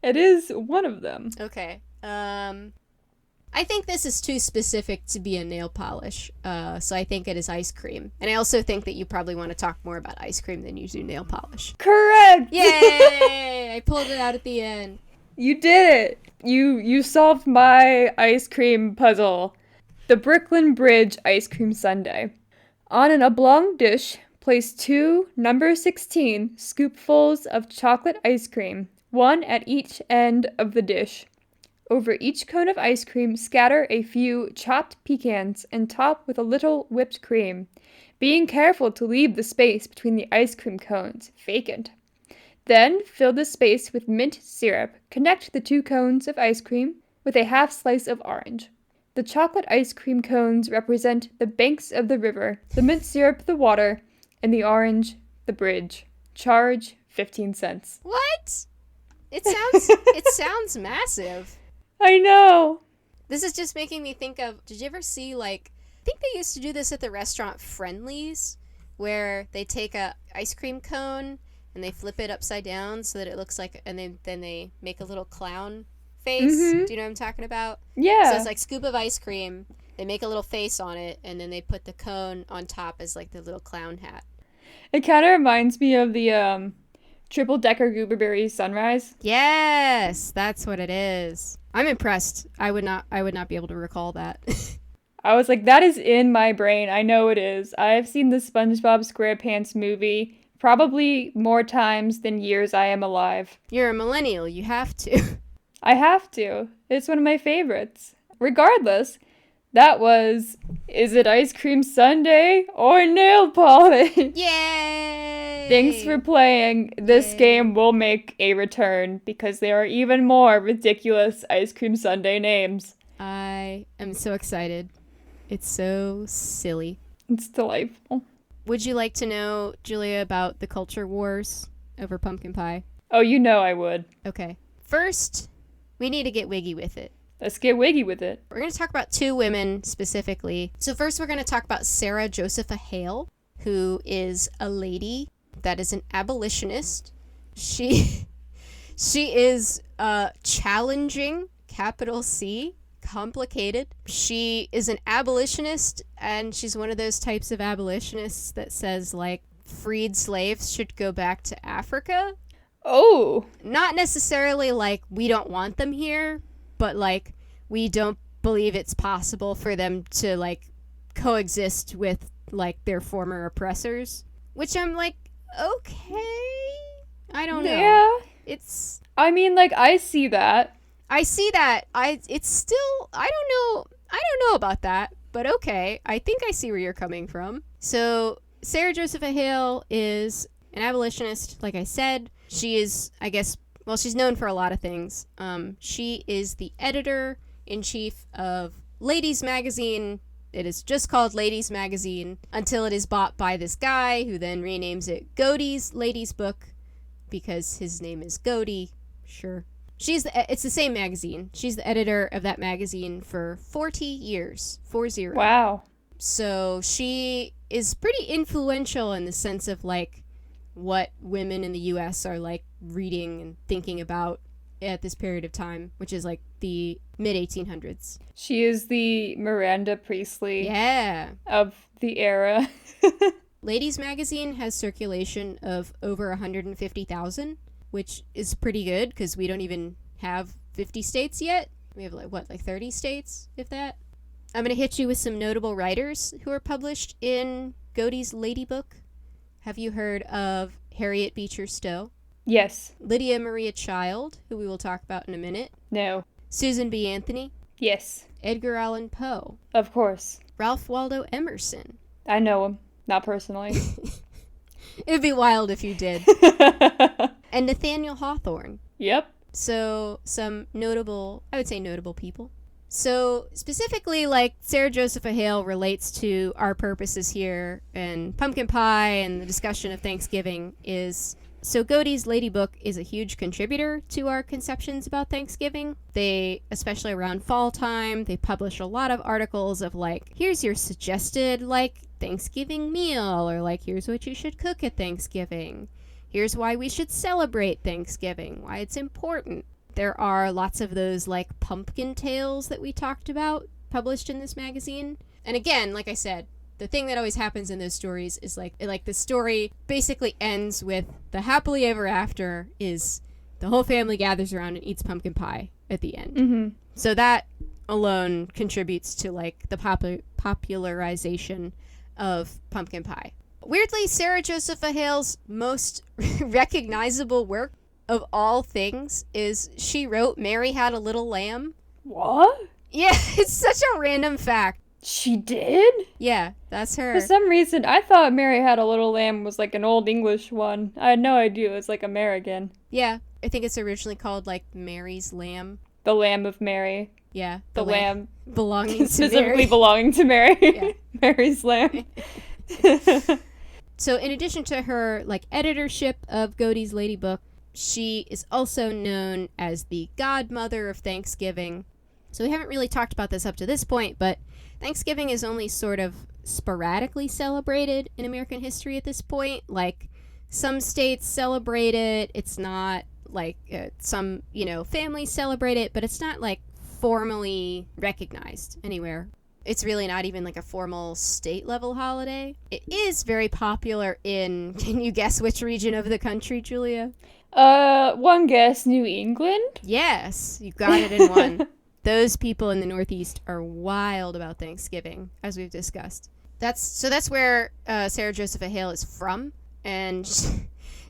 It is one of them. Okay. I think this is too specific to be a nail polish. So I think it is ice cream. And I also think that you probably want to talk more about ice cream than you do nail polish. Correct! Yay! I pulled it out at the end. You did it! You solved my ice cream puzzle. The Brooklyn Bridge ice cream sundae. On an oblong dish, place 2 number 16 scoopfuls of chocolate ice cream, 1 at each end of the dish. Over each cone of ice cream, scatter a few chopped pecans and top with a little whipped cream, being careful to leave the space between the ice cream cones vacant. Then, fill the space with mint syrup. Connect the 2 cones of ice cream with a half slice of orange. The chocolate ice cream cones represent the banks of the river, the mint syrup the water, and the orange the bridge. Charge 15 cents. What? It sounds massive. I know. This is just making me think of, did you ever see, like, I think they used to do this at the restaurant Friendly's, where they take a ice cream cone and they flip it upside down so that it looks like, and then they make a little clown face. Mm-hmm. Do you know what I'm talking about? Yeah. So it's like scoop of ice cream, They make a little face on it, and then they put the cone on top as like the little clown hat. It kind of reminds me of the triple-decker gooberberry sunrise. Yes, that's what it is. I'm impressed. I would not be able to recall that. I was like, that is in my brain. I know it is. I've seen the SpongeBob SquarePants movie probably more times than years I am alive. You're a millennial. You have to. I have to. It's one of my favorites. Regardless, that was, is it ice cream sundae or nail polish? Yay! Thanks for playing. This game will make a return because there are even more ridiculous ice cream sundae names. I am so excited. It's so silly. It's delightful. Would you like to know, Julia, about the culture wars over pumpkin pie? Oh, you know I would. Okay. First, we need to get wiggy with it. Let's get wiggy with it. We're going to talk about two women specifically. So first we're going to talk about Sarah Josepha Hale, who is a lady that is an abolitionist. She is challenging, capital C, complicated. She is an abolitionist, and she's one of those types of abolitionists that says, like, freed slaves should go back to Africa. Oh. Not necessarily like we don't want them here, but like we don't believe it's possible for them to like coexist with like their former oppressors, which I'm like, okay, I don't know. Yeah. It's, I mean, like, I see that. It's still, I don't know about that, but okay, I think I see where you're coming from. So Sarah Josepha Hale is an abolitionist, like I said. She is, I guess, well, she's known for a lot of things. She is the editor-in-chief of Ladies Magazine. It is just called Ladies Magazine until it is bought by this guy who then renames it Godey's Ladies Book because his name is Godey. Sure. It's the same magazine. She's the editor of that magazine for 40 years. 40. Wow. So she is pretty influential in the sense of like what women in the US are like reading and thinking about at this period of time, which is like the mid-1800s. She is the Miranda Priestley of the era. Ladies Magazine has circulation of over 150,000, which is pretty good because we don't even have 50 states yet. We have like 30 states, if that. I'm going to hit you with some notable writers who are published in Godey's Lady Book. Have you heard of Harriet Beecher Stowe? Yes. Lydia Maria Child, who we will talk about in a minute. No. Susan B. Anthony. Yes. Edgar Allan Poe. Of course. Ralph Waldo Emerson. I know him. Not personally. It'd be wild if you did. And Nathaniel Hawthorne. Yep. So some notable people. So specifically, like, Sarah Josepha Hale relates to our purposes here, and pumpkin pie and the discussion of Thanksgiving is... So Godey's Lady Book is a huge contributor to our conceptions about Thanksgiving. They, especially around fall time, they publish a lot of articles of like, here's your suggested like Thanksgiving meal, or like, here's what you should cook at Thanksgiving. Here's why we should celebrate Thanksgiving, why it's important. There are lots of those like pumpkin tales that we talked about published in this magazine. And again, like I said, the thing that always happens in those stories is like the story basically ends with the happily ever after is the whole family gathers around and eats pumpkin pie at the end. Mm-hmm. So that alone contributes to like the popularization of pumpkin pie. Weirdly, Sarah Josepha Hale's most recognizable work of all things is she wrote Mary Had a Little Lamb. What? Yeah, it's such a random fact. She did? Yeah, that's her. For some reason, I thought Mary Had a Little Lamb was like an old English one. I had no idea it was like American. Yeah, I think it's originally called like Mary's Lamb. The Lamb of Mary. Yeah. The lamb belonging to specifically Mary. belonging to Mary. Yeah. Mary's Lamb. So in addition to her like editorship of Godey's Lady Book, she is also known as the godmother of Thanksgiving. So we haven't really talked about this up to this point, but Thanksgiving is only sort of sporadically celebrated in American history at this point. Like, some states celebrate it. It's not like some, families celebrate it, but it's not like formally recognized anywhere. it's really not even like a formal state level holiday. It is very popular in, can you guess which region of the country, Julia? One guess, New England? Yes, you got it in one. Those people in the Northeast are wild about Thanksgiving, as we've discussed. That's where Sarah Josepha Hale is from, and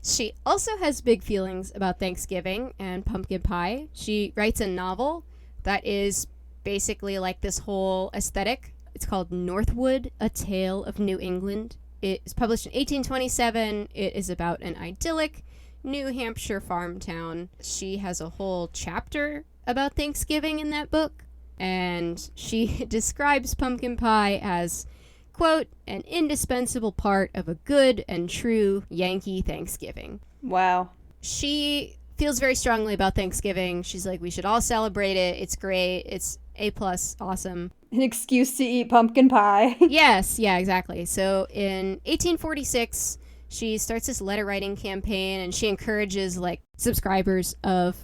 she also has big feelings about Thanksgiving and pumpkin pie. She writes a novel that is basically like this whole aesthetic. It's called Northwood, A Tale of New England. It is published in 1827. It is about an idyllic New Hampshire farm town. She has a whole chapter about Thanksgiving in that book, and she describes pumpkin pie as, quote, an indispensable part of a good and true Yankee Thanksgiving. Wow. She feels very strongly about Thanksgiving. She's like, we should all celebrate it. It's great. It's A+, awesome. An excuse to eat pumpkin pie. Yes, yeah, exactly. So in 1846, she starts this letter writing campaign, and she encourages like subscribers of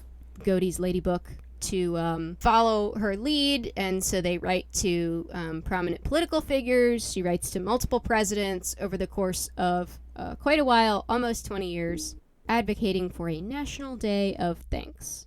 Godey's Lady Book to follow her lead, and so they write to prominent political figures. She writes to multiple presidents over the course of quite a while, almost 20 years, advocating for a national day of thanks.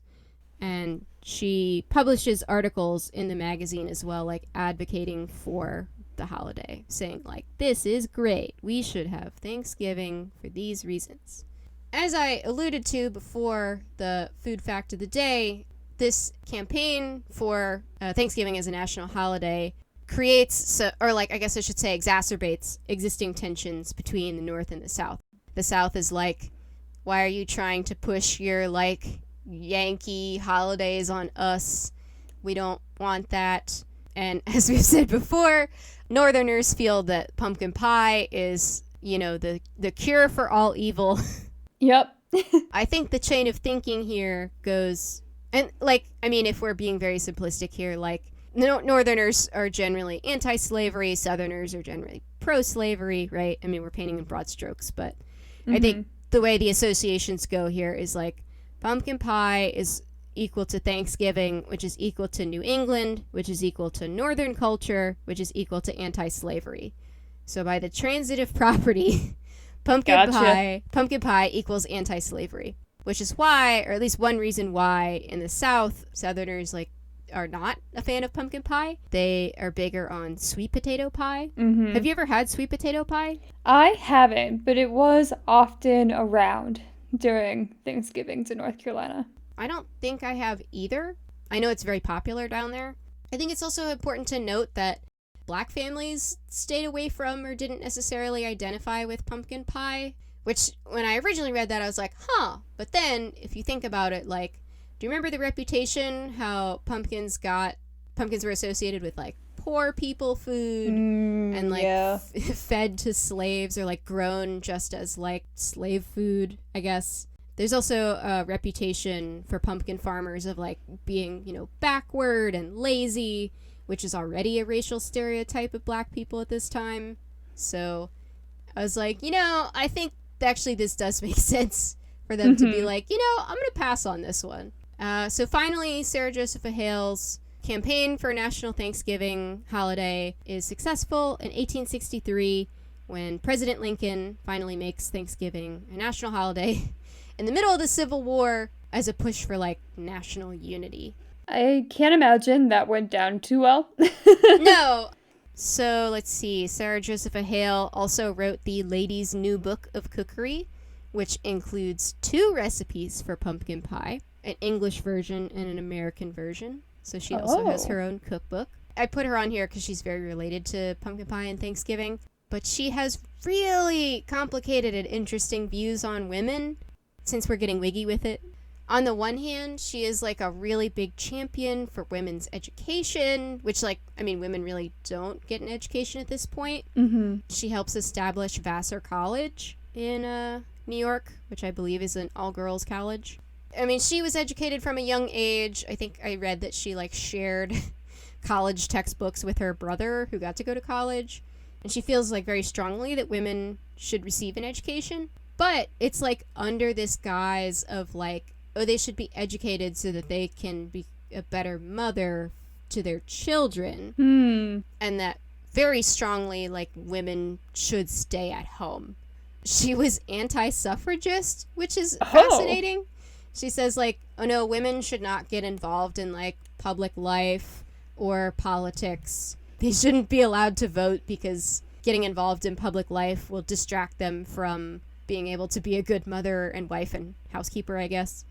And she publishes articles in the magazine as well, like advocating for the holiday, saying like, this is great, we should have Thanksgiving for these reasons. As I alluded to before, the food fact of the day, this campaign for Thanksgiving as a national holiday creates, or like I guess I should say exacerbates, existing tensions between the North and the South. The South is like, why are you trying to push your like Yankee holidays on us? We don't want that. And as we've said before, Northerners feel that pumpkin pie is, you know, the cure for all evil. Yep. I think the chain of thinking here goes, and like, I mean, if we're being very simplistic here, like Northerners are generally anti-slavery, Southerners are generally pro-slavery, right? I mean, we're painting in broad strokes, but I think the way the associations go here is like pumpkin pie is equal to Thanksgiving, which is equal to New England, which is equal to Northern culture, which is equal to anti-slavery. So by the transitive property, pumpkin pie equals anti-slavery, which is why, or at least one reason why, in the South, Southerners like are not a fan of pumpkin pie. They are bigger on sweet potato pie. Mm-hmm. Have you ever had sweet potato pie? I haven't, but it was often around during Thanksgivings in North Carolina. I don't think I have either. I know it's very popular down there. I think it's also important to note that Black families stayed away from or didn't necessarily identify with pumpkin pie, which when I originally read that, I was like, huh. But then if you think about it, like, do you remember the reputation, how pumpkins were associated with like poor people food and like fed to slaves, or like grown just as like slave food, I guess. There's also a reputation for pumpkin farmers of like being, you know, backward and lazy, which is already a racial stereotype of Black people at this time. So I was like, you know, I think actually this does make sense for them to be like, you know, I'm going to pass on this one. So finally, Sarah Josepha Hale's campaign for National Thanksgiving holiday is successful in 1863 when President Lincoln finally makes Thanksgiving a national holiday in the middle of the Civil War as a push for like national unity. I can't imagine that went down too well. No. So let's see. Sarah Josepha Hale also wrote the Lady's New Book of Cookery, which includes 2 recipes for pumpkin pie, an English version and an American version. So she also has her own cookbook. I put her on here because she's very related to pumpkin pie and Thanksgiving, but she has really complicated and interesting views on women, since we're getting wiggy with it. On the one hand, she is like a really big champion for women's education, which like, I mean, women really don't get an education at this point. Mm-hmm. She helps establish Vassar College in New York, which I believe is an all-girls college. I mean, she was educated from a young age. I think I read that she like shared college textbooks with her brother who got to go to college. And she feels like very strongly that women should receive an education. But it's like under this guise of like, oh, they should be educated so that they can be a better mother, to their children, and that very strongly, like, women should stay at home. She was anti-suffragist, which is fascinating. She says, like, oh no, women should not get involved in, like, public life or politics. They shouldn't be allowed to vote because getting involved in public life will distract them from being able to be a good mother and wife and housekeeper, I guess.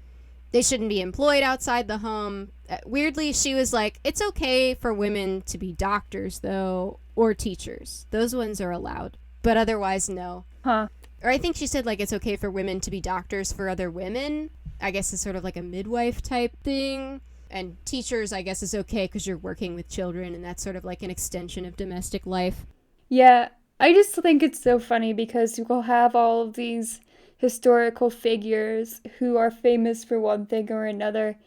They shouldn't be employed outside the home. Weirdly, she was like, it's okay for women to be doctors, though, or teachers. Those ones are allowed. But otherwise, no. Huh. Or I think she said, like, it's okay for women to be doctors for other women. I guess it's sort of like a midwife type thing. And teachers, I guess, is okay because you're working with children, and that's sort of like an extension of domestic life. Yeah, I just think it's so funny because you will have all of these historical figures who are famous for one thing or another,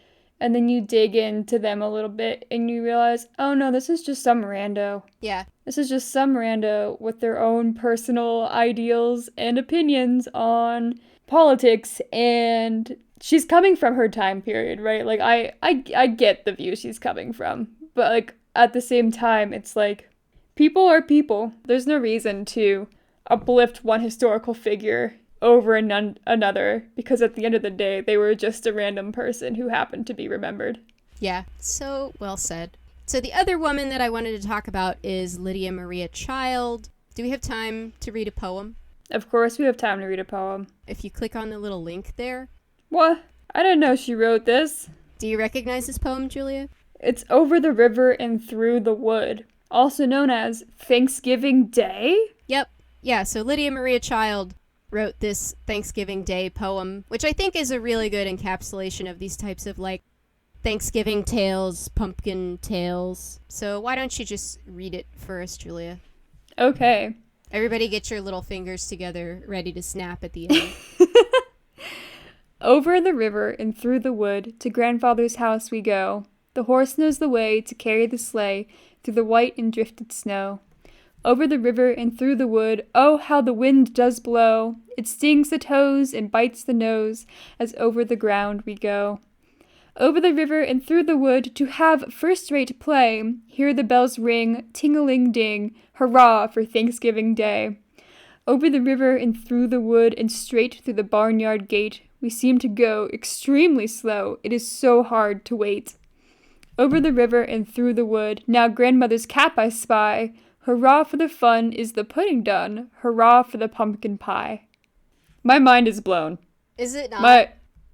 and then you dig into them a little bit and you realize, oh no, this is just some rando. Yeah. This is just some rando with their own personal ideals and opinions on politics, and she's coming from her time period, right? Like, I get the view she's coming from, but, like, at the same time, it's like, people are people. There's no reason to uplift one historical figure over another, because at the end of the day, they were just a random person who happened to be remembered. Yeah, so well said. So the other woman that I wanted to talk about is Lydia Maria Child. Do we have time to read a poem? Of course we have time to read a poem. If you click on the little link there. What? I didn't know she wrote this. Do you recognize this poem, Julia? It's Over the River and Through the Wood, also known as Thanksgiving Day? Yep. Yeah, so Lydia Maria Child wrote this Thanksgiving Day poem, which I think is a really good encapsulation of these types of, like, Thanksgiving tales, pumpkin tales. So why don't you just read it for us, Julia? Okay. Everybody get your little fingers together, ready to snap at the end. Over the river and through the wood, to grandfather's house we go. The horse knows the way to carry the sleigh through the white and drifted snow. Over the river and through the wood, oh, how the wind does blow! It stings the toes and bites the nose as over the ground we go. Over the river and through the wood to have first-rate play, hear the bells ring, ting-a-ling-ding, hurrah for Thanksgiving Day. Over the river and through the wood and straight through the barnyard gate, we seem to go extremely slow, it is so hard to wait. Over the river and through the wood, now grandmother's cap I spy, hurrah for the fun, is the pudding done, hurrah for the pumpkin pie. My mind is blown. Is it not?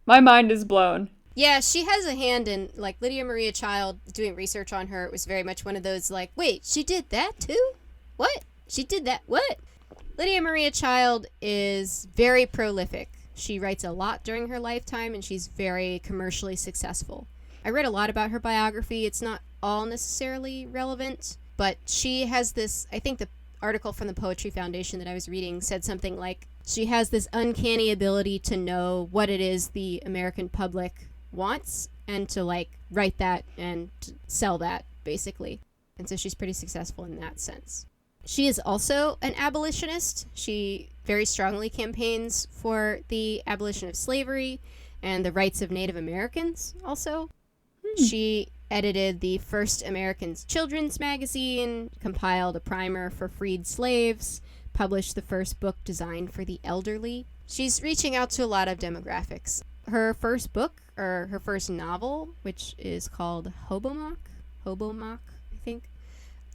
My mind is blown. Yeah, she has a hand in, like, Lydia Maria Child, doing research on her. It was very much one of those, like, wait, she did that too? What? She did that? What? Lydia Maria Child is very prolific. She writes a lot during her lifetime, and she's very commercially successful. I read a lot about her biography. It's not all necessarily relevant, but she has this, I think the article from the Poetry Foundation that I was reading said something like, she has this uncanny ability to know what it is the American public wants and to, like, write that and sell that, basically. And so she's pretty successful in that sense. She is also an abolitionist. She very strongly campaigns for the abolition of slavery and the rights of Native Americans also. She edited the first American's Children's Magazine, compiled a primer for freed slaves, published the first book designed for the elderly. She's reaching out to a lot of demographics. Her first book, or her first novel, which is called Hobomok, I think,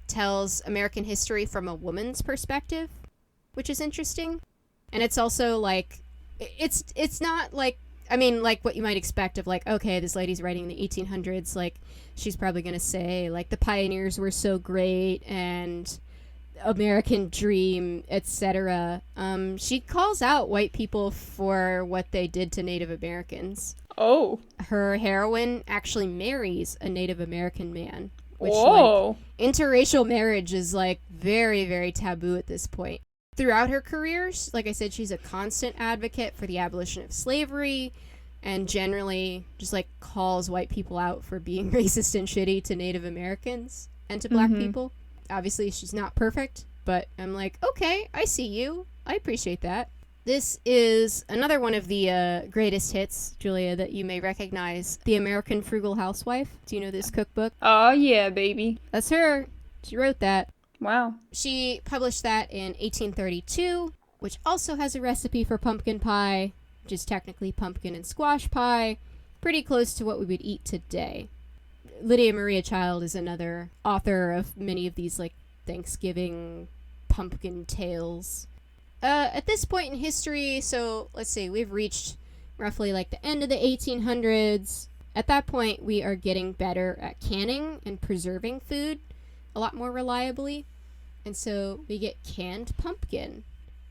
tells American history from a woman's perspective, which is interesting. And it's also, like, it's not, like, I mean, like, what you might expect of, like, okay, this lady's writing in the 1800s, like, she's probably going to say, like, the pioneers were so great, and American dream, etc. She calls out white people for what they did to Native Americans. Oh. Her heroine actually marries a Native American man. Which, whoa. Like, interracial marriage is, like, very, very taboo at this point. Throughout her career, like I said, she's a constant advocate for the abolition of slavery and generally just, like, calls white people out for being racist and shitty to Native Americans and to black people. Obviously, she's not perfect, but I'm like, okay, I see you. I appreciate that. This is another one of the greatest hits, Julia, that you may recognize. The American Frugal Housewife. Do you know this cookbook? Oh, yeah, baby. That's her. She wrote that. Wow. She published that in 1832, which also has a recipe for pumpkin pie, which is technically pumpkin and squash pie, pretty close to what we would eat today. Lydia Maria Child is another author of many of these like Thanksgiving pumpkin tales. At this point in history, so let's see, we've reached roughly like the end of the 1800s. At that point, we are getting better at canning and preserving food a lot more reliably. And so we get canned pumpkin,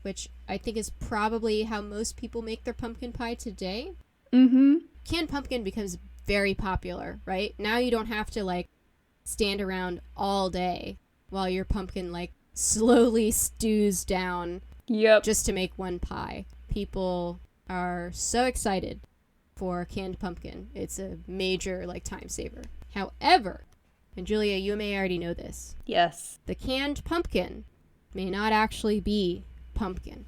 which I think is probably how most people make their pumpkin pie today. Mm-hmm. Canned pumpkin becomes very popular, right? Now you don't have to like stand around all day while your pumpkin like slowly stews down. Yep. Just to make one pie. People are so excited for canned pumpkin. It's a major like time saver. However, and Julia, you may already know this. Yes. The canned pumpkin may not actually be pumpkin.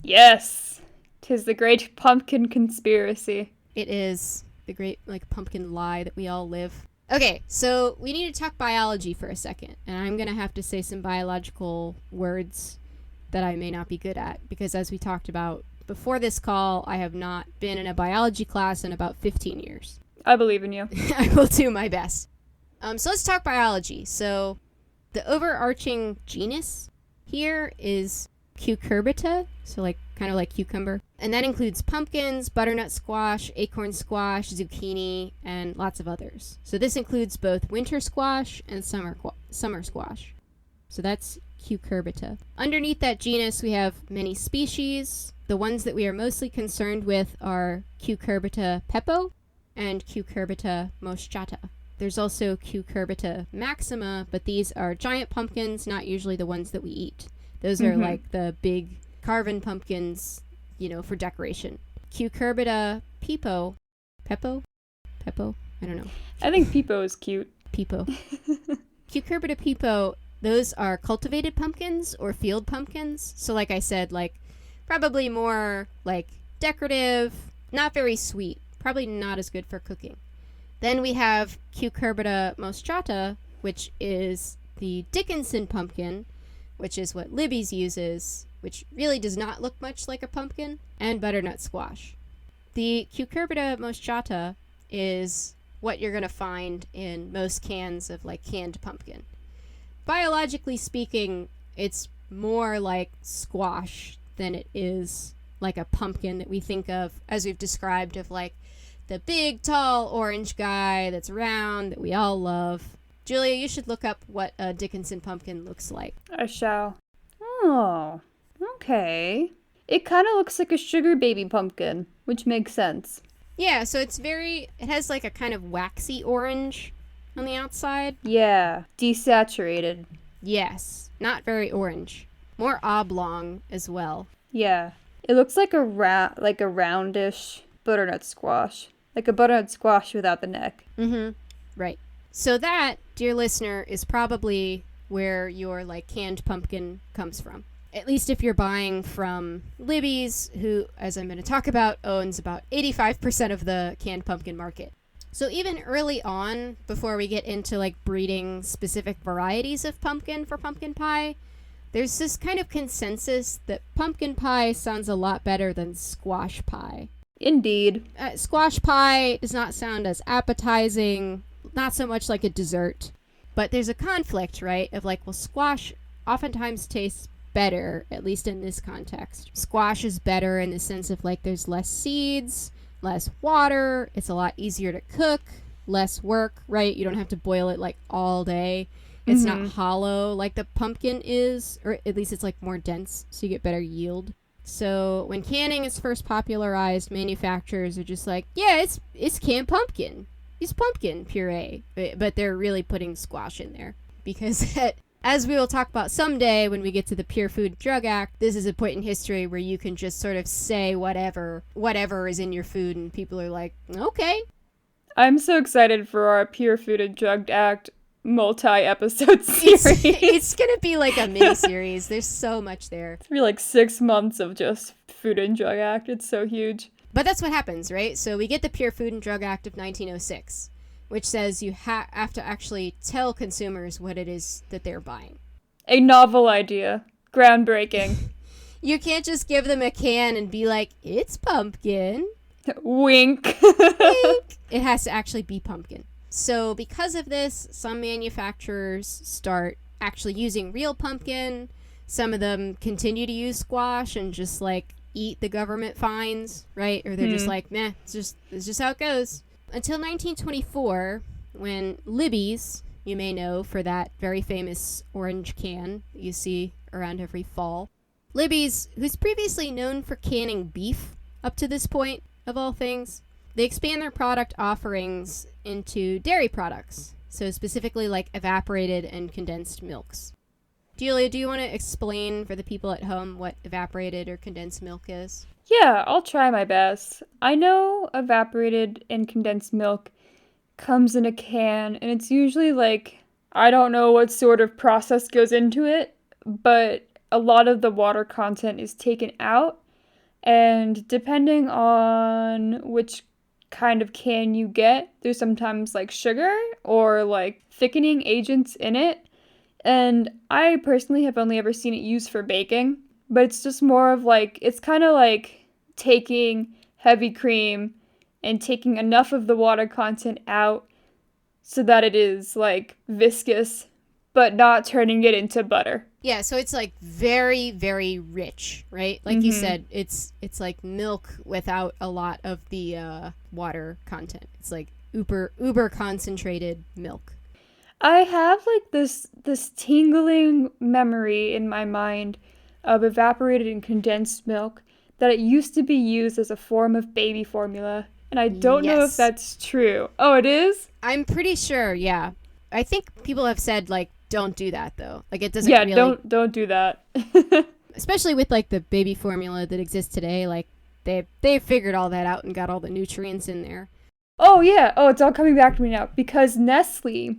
Yes. 'Tis the great pumpkin conspiracy. It is the great like pumpkin lie that we all live. Okay, so we need to talk biology for a second, and I'm gonna have to say some biological words that I may not be good at, because as we talked about before this call, I have not been in a biology class in about 15 years. I believe in you. I will do my best. So let's talk biology. So the overarching genus here is Cucurbita, so like kind of like cucumber. And that includes pumpkins, butternut squash, acorn squash, zucchini, and lots of others. So this includes both winter squash and summer squash. So that's Cucurbita. Underneath that genus, we have many species. The ones that we are mostly concerned with are Cucurbita pepo and Cucurbita moschata. There's also Cucurbita maxima, but these are giant pumpkins, not usually the ones that we eat. Those are like the big carven pumpkins, you know, for decoration. Cucurbita pepo, I don't know. I think pepo is cute. Pepo. Cucurbita pepo, those are cultivated pumpkins or field pumpkins. So like I said, like probably more like decorative, not very sweet, probably not as good for cooking. Then we have Cucurbita moschata, which is the Dickinson pumpkin, which is what Libby's uses, which really does not look much like a pumpkin, and butternut squash. The Cucurbita moschata is what you're going to find in most cans of like canned pumpkin. Biologically speaking, it's more like squash than it is like a pumpkin that we think of, as we've described, of like the big, tall, orange guy that's round that we all love. Julia, you should look up what a Dickinson pumpkin looks like. I shall. Oh, okay. It kind of looks like a sugar baby pumpkin, which makes sense. Yeah, so it has like a kind of waxy orange on the outside. Yeah, desaturated. Yes, not very orange. More oblong as well. Yeah, it looks like a roundish butternut squash. Like a butternut squash without the neck. Mm-hmm. Right. So that, dear listener, is probably where your like canned pumpkin comes from. At least if you're buying from Libby's, who, as I'm going to talk about, owns about 85% of the canned pumpkin market. So even early on, before we get into like breeding specific varieties of pumpkin for pumpkin pie, there's this kind of consensus that pumpkin pie sounds a lot better than squash pie. Indeed. Squash pie does not sound as appetizing, not so much like a dessert. But there's a conflict, right? Of like, well, squash oftentimes tastes better, at least in this context. Squash is better in the sense of like there's less seeds, less water, it's a lot easier to cook, less work, right? You don't have to boil it like all day. It's not hollow like the pumpkin is, or at least it's like more dense, so you get better yield. So when canning is first popularized, manufacturers are just like, yeah, it's canned pumpkin. It's pumpkin puree. But they're really putting squash in there. Because as we will talk about someday when we get to the Pure Food Drug Act, this is a point in history where you can just sort of say whatever is in your food and people are like, okay. I'm so excited for our Pure Food and Drug Act. multi-episode series. It's gonna be like a mini-series. There's so much there. It's gonna be like 6 months of just Food and Drug Act. It's so huge. But that's what happens, right? So we get the Pure Food and Drug Act of 1906, which says you have to actually tell consumers what it is that they're buying. A novel idea. Groundbreaking. You can't just give them a can and be like, it's pumpkin. Wink. Wink. It has to actually be pumpkin. So because of this, some manufacturers start actually using real pumpkin. Some of them continue to use squash and just like eat the government fines, right? Or they're just like, meh, it's just how it goes. Until 1924, when Libby's, you may know for that very famous orange can that you see around every fall. Libby's, who's previously known for canning beef up to this point, of all things, they expand their product offerings into dairy products. So specifically like evaporated and condensed milks. Julia, do you want to explain for the people at home what evaporated or condensed milk is? Yeah, I'll try my best. I know evaporated and condensed milk comes in a can, and it's usually like, I don't know what sort of process goes into it, but a lot of the water content is taken out, and depending on which kind of can you get, there's sometimes like sugar or like thickening agents in it, and I personally have only ever seen it used for baking, but it's just more of like, it's kind of like taking heavy cream and taking enough of the water content out so that it is like viscous, but not turning it into butter. Yeah, so it's like very, very rich, right? Like you said, it's like milk without a lot of the water content. It's like uber concentrated milk. I have like this tingling memory in my mind of evaporated and condensed milk that it used to be used as a form of baby formula, and I don't know if that's true. Oh, it is? I'm pretty sure, yeah. I think people have said like, don't do that though. Like it doesn't really... don't do that. Especially with like the baby formula that exists today, like they figured all that out and got all the nutrients in there. Oh yeah, it's all coming back to me now, because Nestle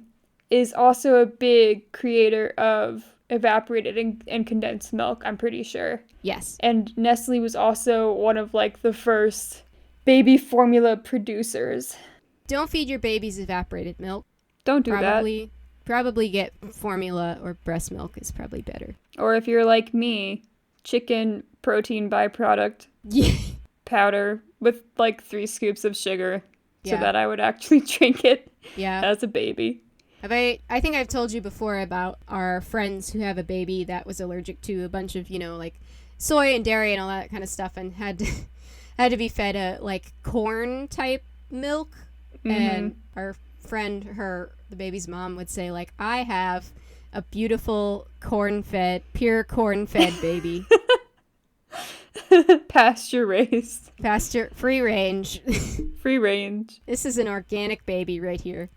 is also a big creator of evaporated and condensed milk, I'm pretty sure. Yes. And Nestle was also one of like the first baby formula producers. Don't feed your babies evaporated milk. Don't do that. Probably get formula or breast milk is probably better. Or if you're like me, chicken protein byproduct powder with like 3 scoops of sugar so that I would actually drink it as a baby. I think I've told you before about our friends who have a baby that was allergic to a bunch of, like soy and dairy and all that kind of stuff, and had to be fed a like corn type milk. And our friend, the baby's mom, would say like, I have a beautiful pure corn-fed baby. Pasture raised. Free range. Free range. This is an organic baby right here.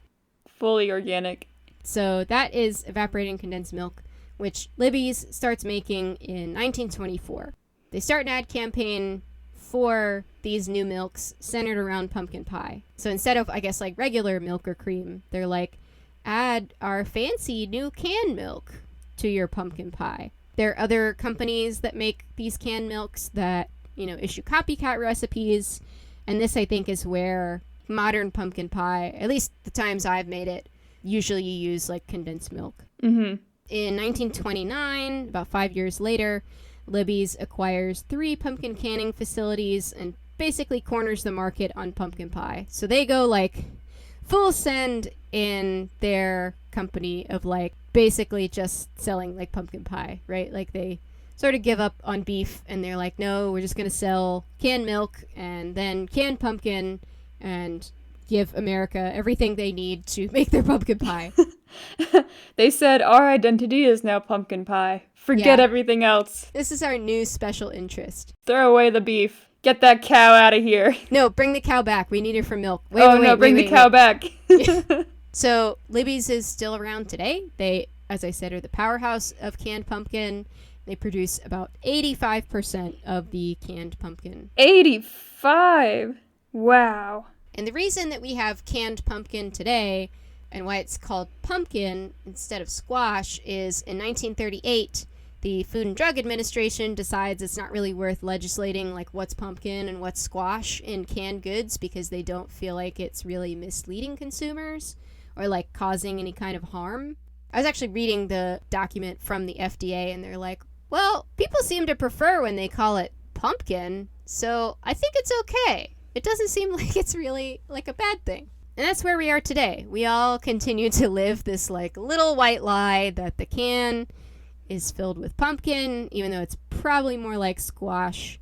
Fully organic. So that is evaporated condensed milk, which Libby's starts making in 1924. They start an ad campaign for these new milks centered around pumpkin pie. So instead of, I guess, like regular milk or cream, they're like, add our fancy new canned milk to your pumpkin pie. There are other companies that make these canned milks that, issue copycat recipes. And this, I think, is where modern pumpkin pie, at least the times I've made it, usually you use like condensed milk. In 1929, about 5 years later, Libby's acquires 3 pumpkin canning facilities and basically corners the market on pumpkin pie. So they go like full send in their company of like basically just selling like pumpkin pie, right? Like they sort of give up on beef and they're like, no, we're just going to sell canned milk and then canned pumpkin and give America everything they need to make their pumpkin pie. They said our identity is now pumpkin pie. Forget everything else. This is our new special interest. Throw away the beef. Get that cow out of here. No, bring the cow back. We need her for milk. Bring the cow back. So Libby's is still around today. They, as I said, are the powerhouse of canned pumpkin. They produce about 85% of the canned pumpkin. 85? Wow. And the reason that we have canned pumpkin today, and why it's called pumpkin instead of squash is in 1938, the Food and Drug Administration decides it's not really worth legislating like what's pumpkin and what's squash in canned goods because they don't feel like it's really misleading consumers or like causing any kind of harm. I was actually reading the document from the FDA and they're like, well, people seem to prefer when they call it pumpkin, so I think it's okay. It doesn't seem like it's really like a bad thing. And that's where we are today. We all continue to live this like little white lie that the can is filled with pumpkin, even though it's probably more like squash,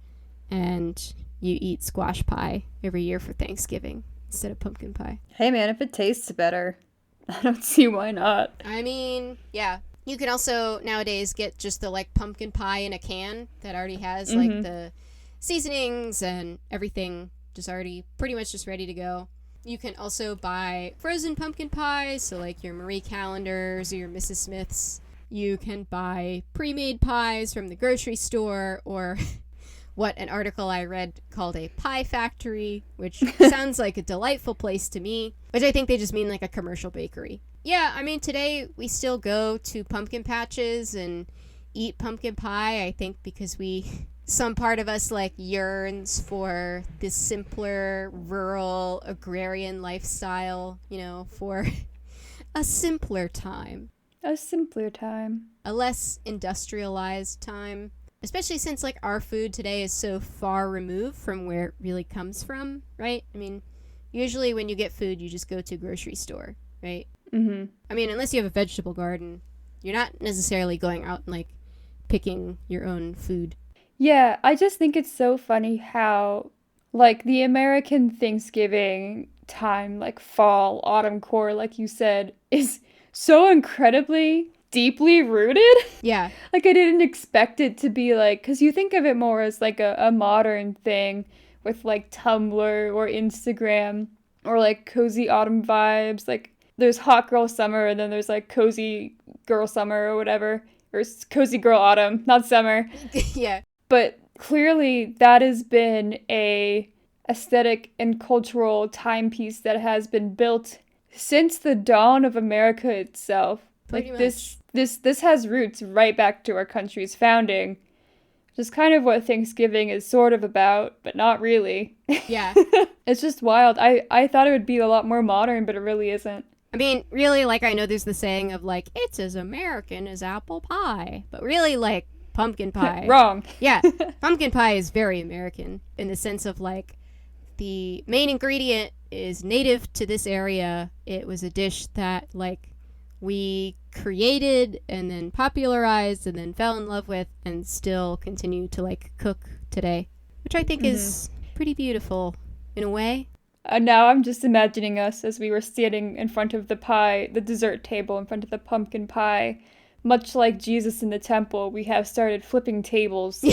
and you eat squash pie every year for Thanksgiving instead of pumpkin pie. Hey man, if it tastes better, I don't see why not. I mean, yeah. You can also nowadays get just the like pumpkin pie in a can that already has like the seasonings and everything just already pretty much just ready to go. You can also buy frozen pumpkin pies, so like your Marie Callender's or your Mrs. Smith's. You can buy pre-made pies from the grocery store, or what an article I read called a pie factory, which sounds like a delightful place to me, which I think they just mean like a commercial bakery. Yeah, I mean, today we still go to pumpkin patches and eat pumpkin pie, I think because some part of us like yearns for this simpler, rural, agrarian lifestyle, you know, for a simpler time. A simpler time. A less industrialized time. Especially since, like, our food today is so far removed from where it really comes from, right? I mean, usually when you get food, you just go to a grocery store, right? Mm-hmm. I mean, unless you have a vegetable garden, you're not necessarily going out and, like, picking your own food. Yeah, I just think it's so funny how, like, the American Thanksgiving time, like fall, autumn core, like you said, is so incredibly deeply rooted. Yeah. Like, I didn't expect it to be like, because you think of it more as like a modern thing with like Tumblr or Instagram or like cozy autumn vibes. Like, there's hot girl summer and then there's like cozy girl summer or whatever, or cozy girl autumn, not summer. Yeah. But clearly that has been a aesthetic and cultural timepiece that has been built since the dawn of America itself. Pretty like much. this has roots right back to our country's founding, which is kind of what Thanksgiving is sort of about, but not really. Yeah. It's just wild. I thought it would be a lot more modern, but it really isn't. I mean, really, like, I know there's the saying of, like, it's as American as apple pie. But really, like, pumpkin pie. Wrong. Yeah. Pumpkin pie is very American in the sense of, like, the main ingredient is native to this area. It was a dish that, like, we created and then popularized and then fell in love with and still continue to, like, cook today. Which I think is pretty beautiful in a way. Now I'm just imagining us as we were standing in front of the dessert table in front of the pumpkin pie. Much like Jesus in the temple, we have started flipping tables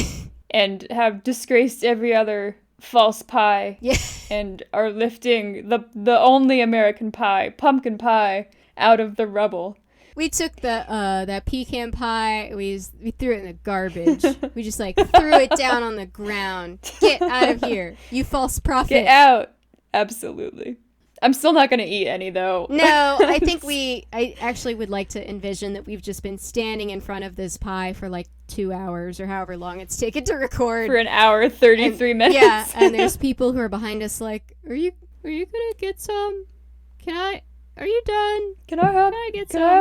and have disgraced every other false pie. Yeah. And are lifting the only American pie, pumpkin pie, out of the rubble. We took that pecan pie, we threw it in the garbage. We just, like, threw it down on the ground. Get out of here, you false prophet. Get out. Absolutely. I'm still not going to eat any, though. No, I think I actually would like to envision that we've just been standing in front of this pie for like 2 hours or however long it's taken to record. For an hour, 33 minutes. Yeah, and there's people who are behind us like, are you going to get some? Are you done? Can I have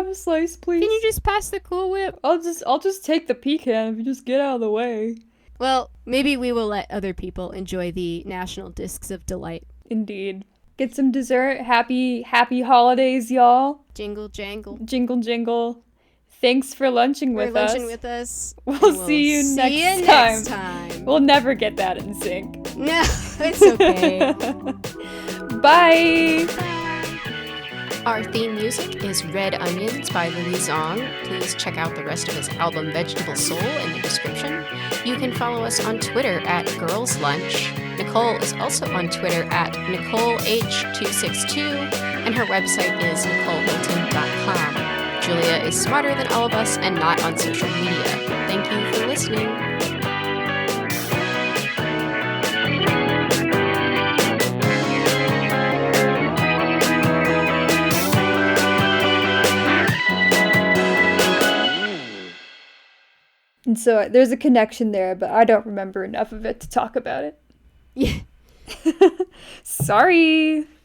a slice, please? Can you just pass the Cool Whip? I'll just take the pecan if you just get out of the way. Well, maybe we will let other people enjoy the National Discs of Delight. Indeed. Get some dessert. Happy holidays, y'all. Jingle jangle. Jingle jingle. Thanks for lunching with us. We'll see you next time. We'll never get that in sync. No, it's okay. Bye. Our theme music is Red Onions by Louis Zong. Please check out the rest of his album Vegetable Soul in the description. You can follow us on Twitter at Girls Lunch. Nicole is also on Twitter at NicoleH262, and her website is NicoleHilton.com. Julia is smarter than all of us and not on social media. Thank you for listening. And so there's a connection there, but I don't remember enough of it to talk about it. Yeah. Sorry.